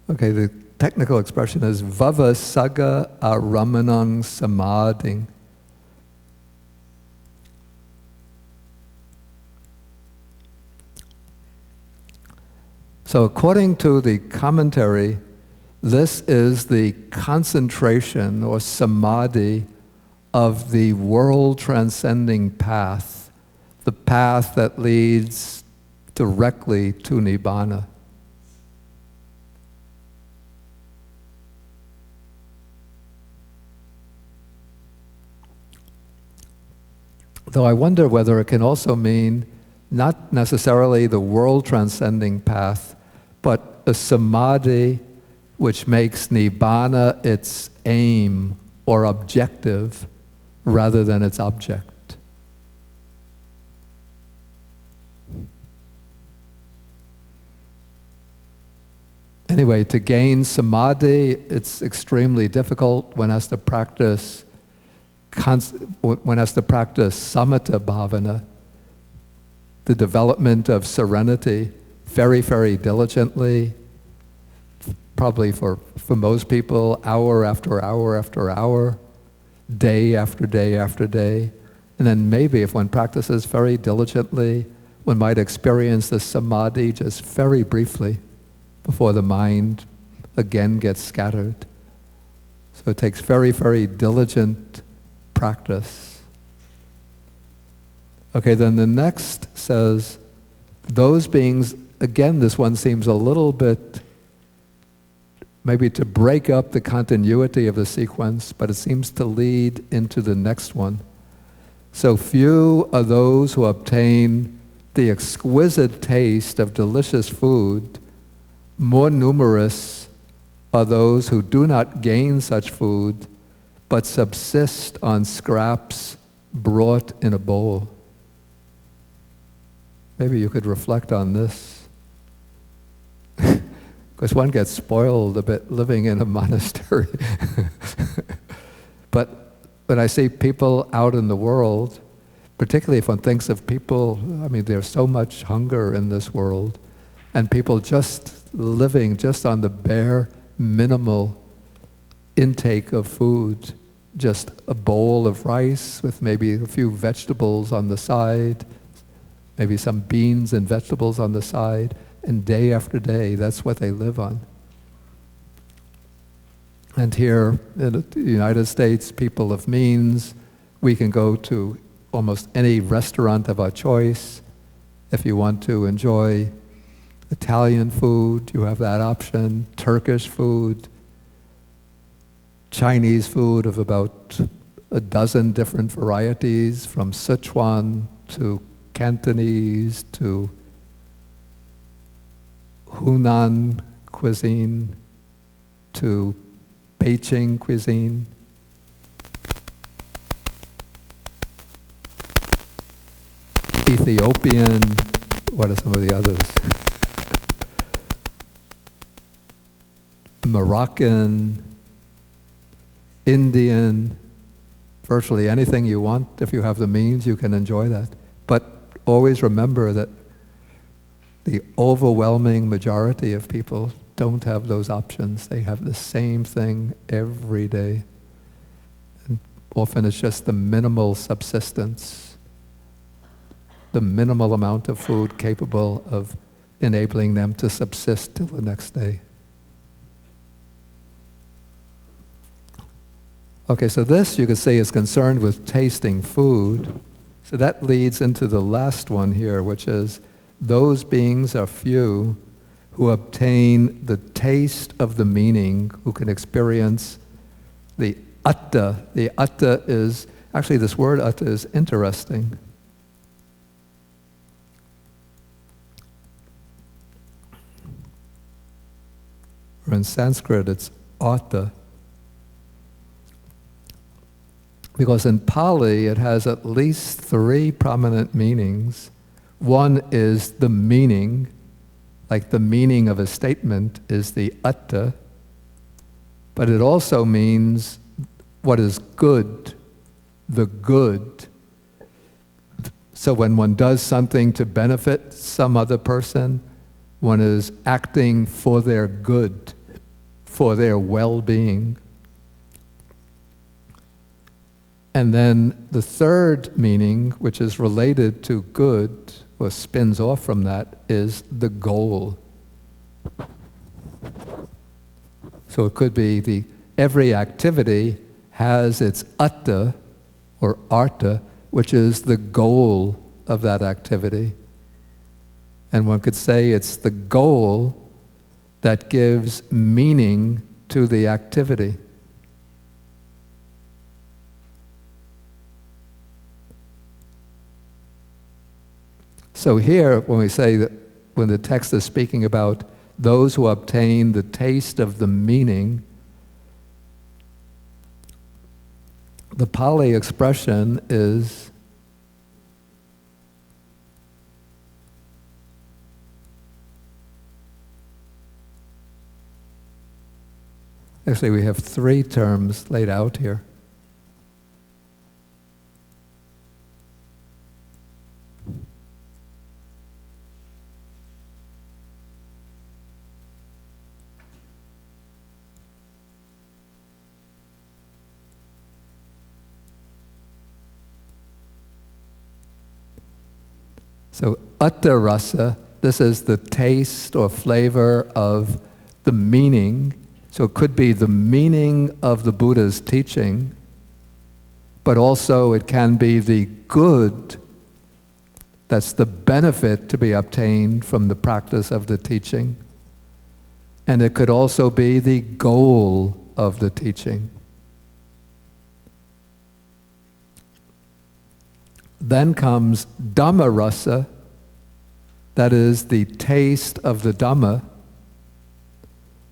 Okay, the technical expression is vavasaga aramanang samadhing. So according to the commentary, this is the concentration or samadhi of the world-transcending path, the path that leads directly to Nibbana. Though I wonder whether it can also mean not necessarily the world-transcending path, but a samadhi which makes Nibbana its aim or objective rather than its object. Anyway, to gain samadhi, it's extremely difficult. One has to practice samatha bhavana, the development of serenity, very, very diligently, probably for most people, hour after hour after hour, day after day after day. And then maybe if one practices very diligently, one might experience the samadhi just very briefly before the mind again gets scattered. So it takes very, very diligent practice. Okay, then the next says, those beings, again, this one seems a little bit maybe to break up the continuity of the sequence, but it seems to lead into the next one. So few are those who obtain the exquisite taste of delicious food. More numerous are those who do not gain such food, but subsist on scraps brought in a bowl. Maybe you could reflect on this. Because one gets spoiled a bit living in a monastery. But when I see people out in the world, particularly if one thinks of people, I mean, there's so much hunger in this world, and people just living just on the bare minimal intake of food, just a bowl of rice with maybe a few vegetables on the side, maybe some beans and vegetables on the side, and day after day, that's what they live on. And here in the United States, people of means, we can go to almost any restaurant of our choice. If you want to enjoy Italian food, you have that option. Turkish food, Chinese food of about a dozen different varieties, from Sichuan to Cantonese to Hunan cuisine to Beijing cuisine. Ethiopian, what are some of the others? Moroccan, Indian, virtually anything you want. If you have the means, you can enjoy that. But always remember that the overwhelming majority of people don't have those options. They have the same thing every day. And often it's just the minimal subsistence, the minimal amount of food capable of enabling them to subsist till the next day. Okay, so this you could say is concerned with tasting food. So that leads into the last one here, which is those beings are few who obtain the taste of the meaning, who can experience the atta. The atta is, actually this word atta is interesting. Or in Sanskrit it's atta. Because in Pali it has at least 3 prominent meanings. One is the meaning, like the meaning of a statement is the atta, but it also means what is good, the good. So when one does something to benefit some other person, one is acting for their good, for their well-being. And then the third meaning, which is related to good, or spins off from that, is the goal. So it could be every activity has its atta, or artha, which is the goal of that activity. And one could say it's the goal that gives meaning to the activity. So here, when we say that, when the text is speaking about those who obtain the taste of the meaning, the Pali expression is actually we have 3 terms laid out here. So atta rasa, this is the taste or flavor of the meaning. So it could be the meaning of the Buddha's teaching, but also it can be the good, that's the benefit to be obtained from the practice of the teaching. And it could also be the goal of the teaching. Then comes Dhamma rasa, that is the taste of the Dhamma.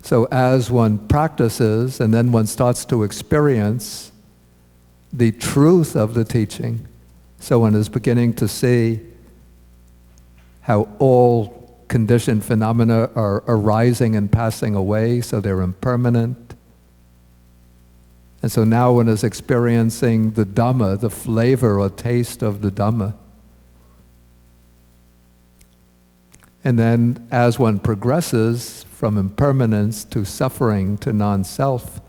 So as one practices and then one starts to experience the truth of the teaching, so one is beginning to see how all conditioned phenomena are arising and passing away, so they're impermanent. And so now one is experiencing the Dhamma, the flavor or taste of the Dhamma. And then as one progresses from impermanence to suffering to non-self,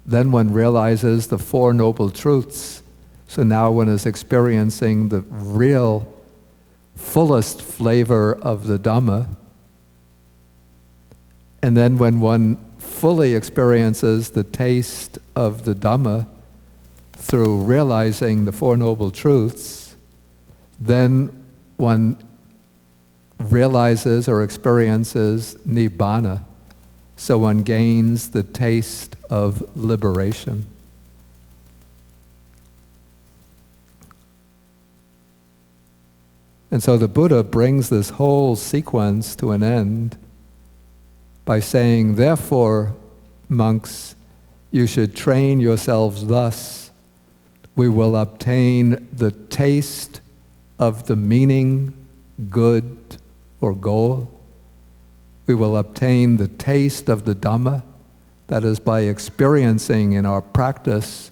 then one realizes the Four Noble Truths. So now one is experiencing the real, fullest flavor of the Dhamma. And then when one fully experiences the taste of the Dhamma through realizing the Four Noble Truths, then one realizes or experiences Nibbana. So one gains the taste of liberation. And so the Buddha brings this whole sequence to an end by saying, therefore, monks, you should train yourselves thus. We will obtain the taste of the meaning, good, or goal. We will obtain the taste of the Dhamma, that is by experiencing in our practice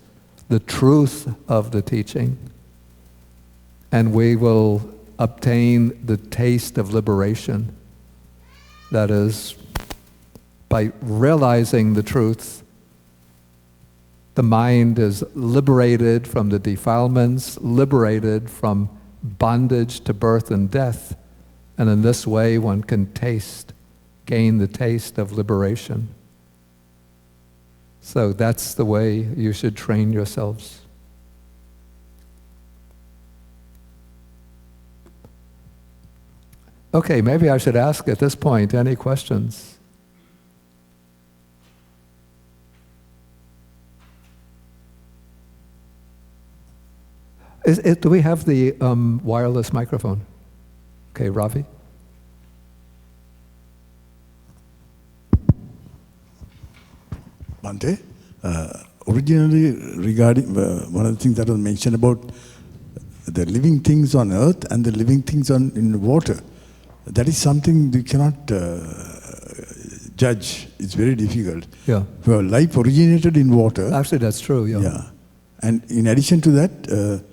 the truth of the teaching. And we will obtain the taste of liberation, that is by realizing the truth, the mind is liberated from the defilements, liberated from bondage to birth and death, and in this way one can gain the taste of liberation. So that's the way you should train yourselves. Okay, maybe I should ask at this point, any questions? Do we have the wireless microphone? Okay, Ravi? Bhante, originally regarding one of the things that was mentioned about the living things on earth and the living things in water, that is something you cannot judge. It's very difficult. Yeah. Well, life originated in water. Actually, that's true, yeah. Yeah. And in addition to that,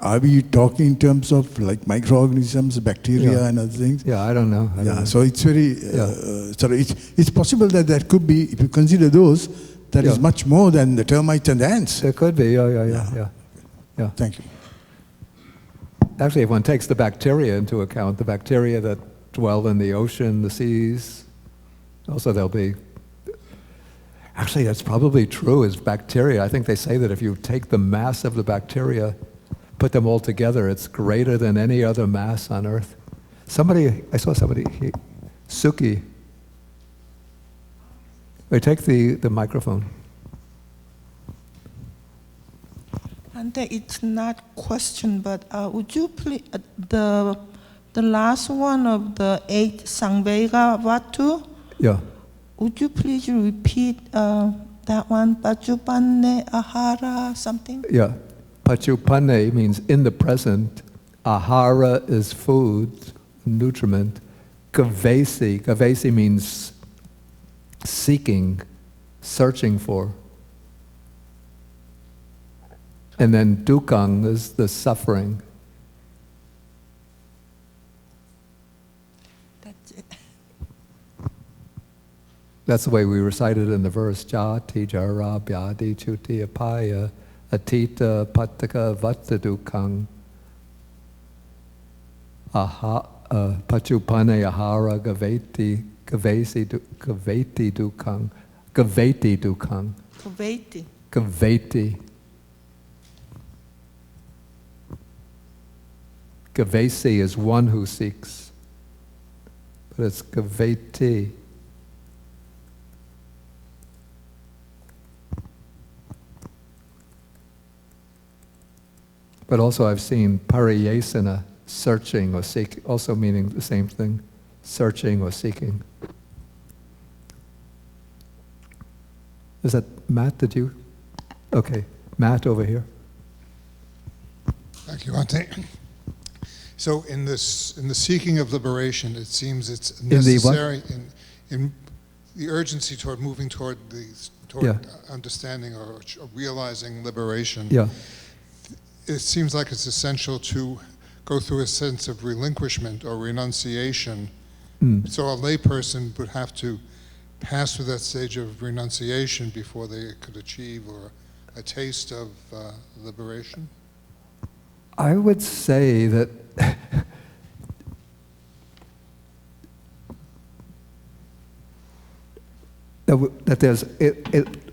are we talking in terms of like microorganisms, bacteria, and other things? Yeah, I don't know. I don't know. So it's very, so it's possible that there could be, if you consider those, that is much more than the termites and the ants. It could be, yeah. Thank you. Actually, if one takes the bacteria into account, the bacteria that dwell in the ocean, the seas, also there'll be, actually that's probably true, is bacteria. I think they say that if you take the mass of the bacteria, put them all together, it's greater than any other mass on earth. I saw somebody, Suki. Wait, take the microphone. And it's not question, but would you please, the last one of the 8 Samvega Vatu? Yeah. Would you please repeat that one? Pachupanne ahara something? Yeah. Pachupanne means in the present. Ahara is food, nutriment. Kavesi means seeking, searching for. And then dukkang is the suffering. That's it. That's the way we recite it in the verse. Jati jara bhyadi chuti apaya atita pataka vata dukkang pachupane ahara gaveti dukkang gaveti dukkang gaveti. Gavesi is one who seeks, but it's gaveti. But also I've seen pariyesana, searching or seeking, also meaning the same thing, searching or seeking. Is that Matt, did you? Okay, Matt over here. Thank you, Ante. So in the seeking of liberation, it seems it's necessary in the urgency toward moving toward understanding or realizing liberation. Yeah. It seems like it's essential to go through a sense of relinquishment or renunciation. So a layperson would have to pass through that stage of renunciation before they could achieve or a taste of liberation. I would say that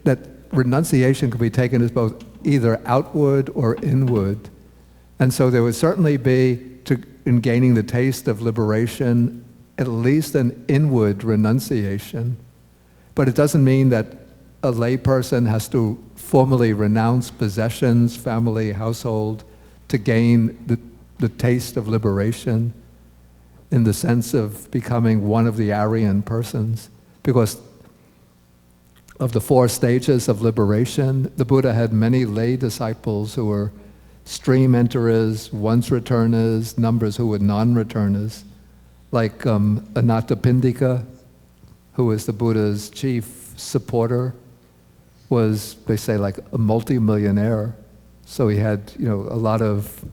that renunciation could be taken as both either outward or inward, and so there would certainly be, in gaining the taste of liberation, at least an inward renunciation. But it doesn't mean that a layperson has to formally renounce possessions, family, household, to gain the taste of liberation in the sense of becoming one of the Aryan persons. Because of the 4 stages of liberation, the Buddha had many lay disciples who were stream enterers, once returners, numbers who were non-returners, like Anathapindika, who was the Buddha's chief supporter, was, they say, like a multi-millionaire. So he had, a lot of...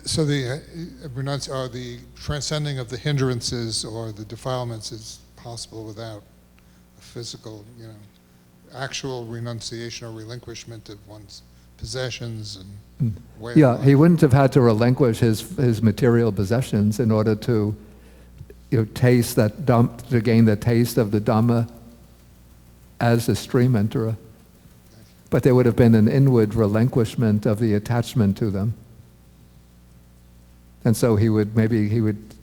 So the transcending of the hindrances or the defilements is possible without a physical, actual renunciation or relinquishment of one's possessions and way of life. He wouldn't have had to relinquish his material possessions in order to taste that to gain the taste of the Dhamma as a stream enterer. But there would have been an inward relinquishment of the attachment to them. And so he would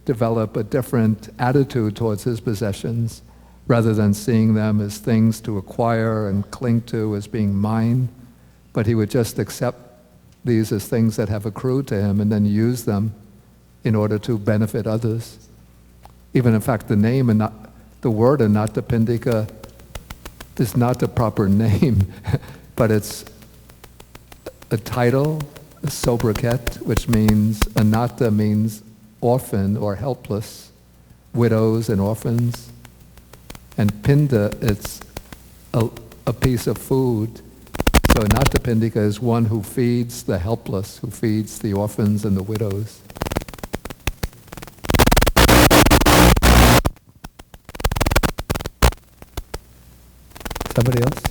develop a different attitude towards his possessions, rather than seeing them as things to acquire and cling to as being mine. But he would just accept these as things that have accrued to him and then use them in order to benefit others. Even in fact, the name and the word Anathapindika is not the proper name, but it's a title, a sobriquet, which means, anatta means orphan or helpless, widows and orphans. And pinda, it's a piece of food. So Anathapindika is one who feeds the helpless, who feeds the orphans and the widows. Somebody else?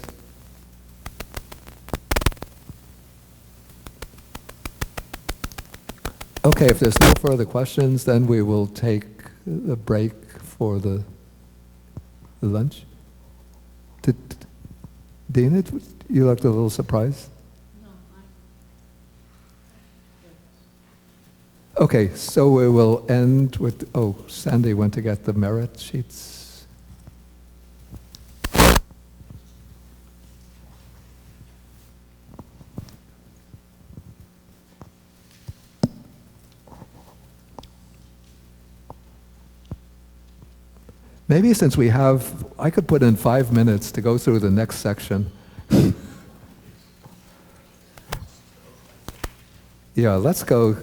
Okay, if there's no further questions, then we will take a break for the lunch. Dina, you looked a little surprised? No. Okay, so we will end with, Sandy went to get the merit sheets. Maybe since I could put in 5 minutes to go through the next section. Yeah, let's go,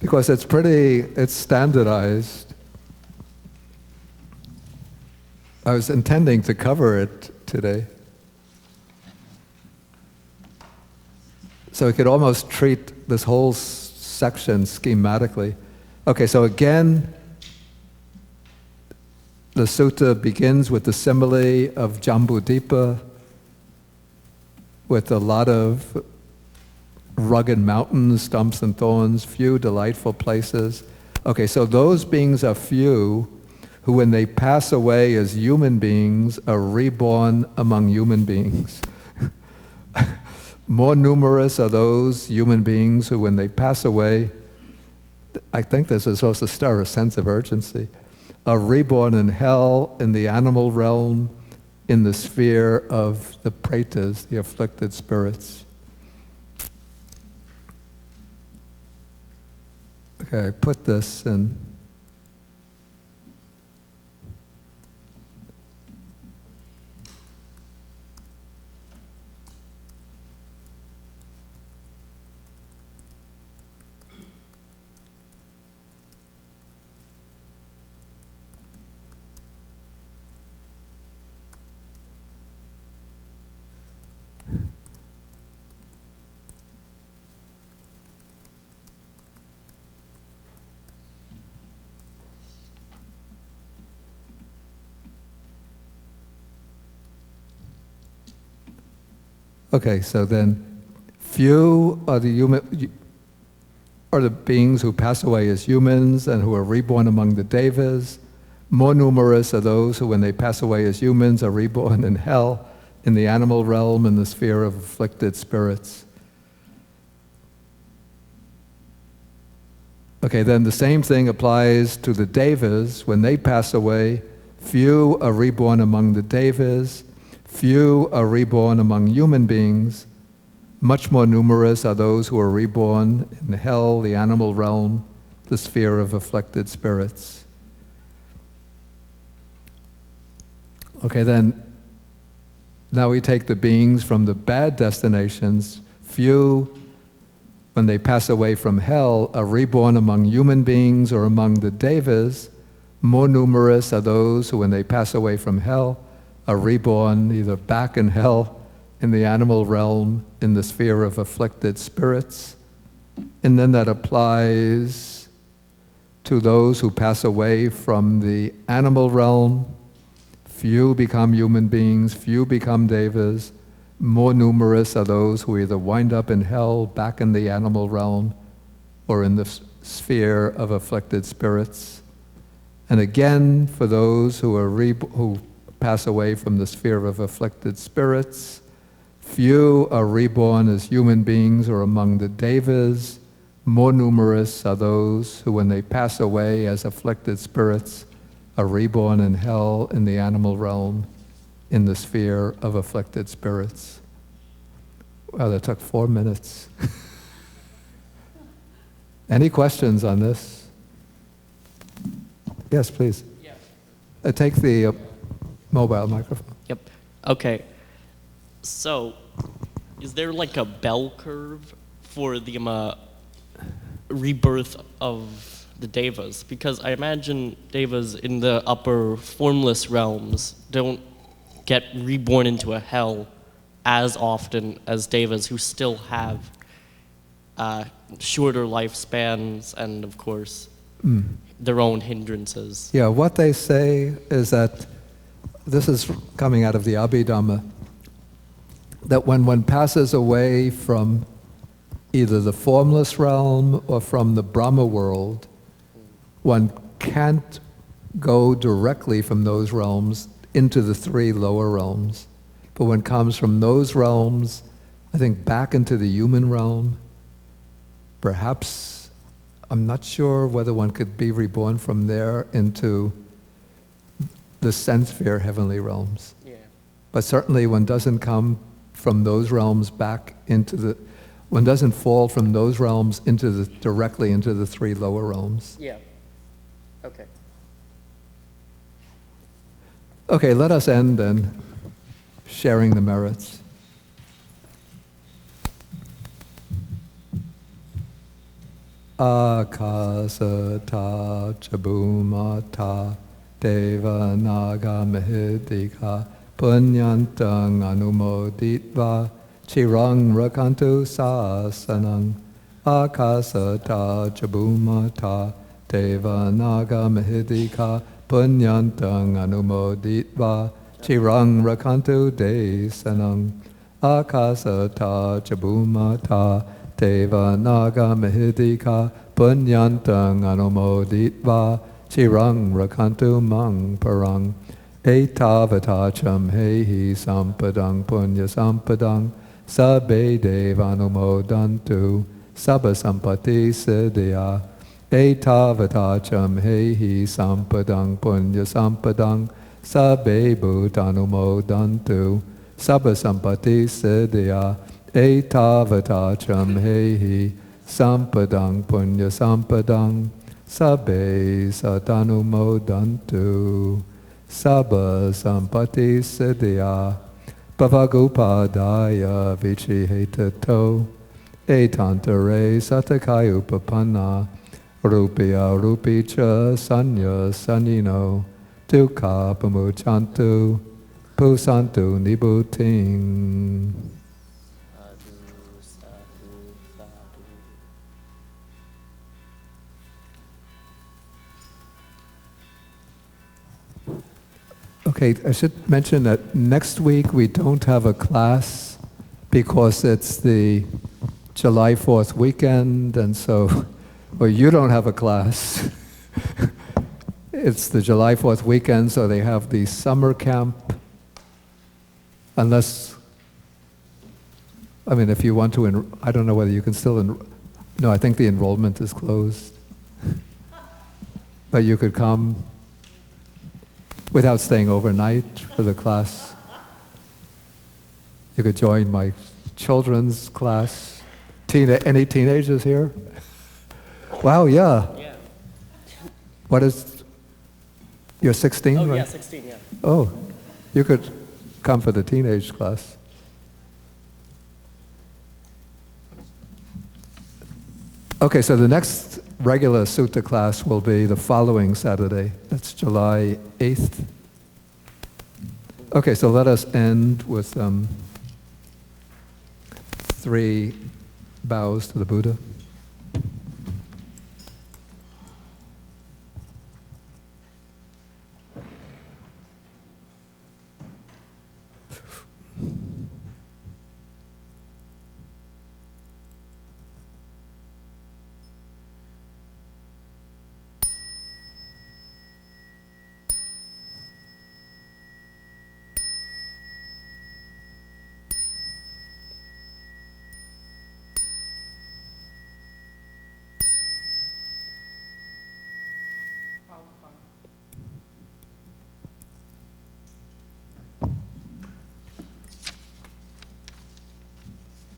because it's standardized. I was intending to cover it today. So we could almost treat this whole section schematically. Okay, so again, the sutta begins with the simile of Jambudvipa, with a lot of rugged mountains, stumps and thorns, few delightful places. Okay, so those beings are few, who when they pass away as human beings are reborn among human beings. More numerous are those human beings who when they pass away, I think this is supposed to stir a sense of urgency, are reborn in hell, in the animal realm, in the sphere of the pretas, the afflicted spirits. Okay, I put this in. Okay, so then, few are the beings who pass away as humans and who are reborn among the devas. More numerous are those who, when they pass away as humans, are reborn in hell, in the animal realm, in the sphere of afflicted spirits. Okay, then the same thing applies to the devas. When they pass away, few are reborn among the devas. Few are reborn among human beings. Much more numerous are those who are reborn in hell, the animal realm, the sphere of afflicted spirits. Okay, then, now we take the beings from the bad destinations. Few, when they pass away from hell, are reborn among human beings or among the devas. More numerous are those who, when they pass away from hell, are reborn either back in hell, in the animal realm, in the sphere of afflicted spirits. And then that applies to those who pass away from the animal realm. Few become human beings, few become devas. More numerous are those who either wind up in hell, back in the animal realm, or in the sphere of afflicted spirits. And again, for those who pass away from the sphere of afflicted spirits, few are reborn as human beings or among the devas. More numerous are those who, when they pass away as afflicted spirits, are reborn in hell, in the animal realm, in the sphere of afflicted spirits. Wow, that took 4 minutes. Any questions on this? Yes, please. Yeah. Take the mobile microphone. Yep. Okay. So, is there like a bell curve for the rebirth of the devas? Because I imagine devas in the upper formless realms don't get reborn into a hell as often as devas who still have shorter lifespans and, of course, their own hindrances. Yeah, what they say is that, this is coming out of the Abhidhamma, that when one passes away from either the formless realm or from the Brahma world, one can't go directly from those realms into the 3 lower realms. But one comes from those realms, I think, back into the human realm. Perhaps, I'm not sure whether one could be reborn from there into the sense sphere heavenly realms. Yeah. But certainly one doesn't come from those realms back into one doesn't fall from those realms directly into the 3 lower realms. Yeah. Okay. Okay, let us end then, sharing the merits. Akasata chabumata deva naga mahidika punyantang anumoditva chirang rakantu sasanang. Akasata chabumata deva naga mahidika punyantang anumoditva chirang rakantu desanang. Akasata chabumata deva naga mahidika punyantang anumoditva chirang rakantu mang parang. Etavatacham hehi sampadang punya sampadang sabbe devanumodantu sabba sampati siddhya. Etavatacham hehi sampadang punya sampadang sabbe bhutanumodantu sabba sampati siddhya. Etavatacham hehi Sampadang punya sampadang, sabbe satanumodantu, sabba sampati siddhya, bhavagupadaya vichihetato, etantare satakaya upapanna, rupya rupicha sanya sanino, dukkha pamuchantu, pusantu nibbutting. Okay, I should mention that next week we don't have a class because it's the July 4th weekend, and so, well, you don't have a class. It's the July 4th weekend, so they have the summer camp. Unless, I mean, if you want to, I don't know whether you can still, no, I think the enrollment is closed. But you could come without staying overnight for the class. You could join my children's class. Any teenagers here? Wow, yeah. Yeah. What is, you're 16, Oh, right? yeah, 16, yeah. Oh, you could come for the teenage class. Okay, so the next regular sutta class will be the following Saturday. That's July 8th. Okay, so let us end with 3 bows to the Buddha.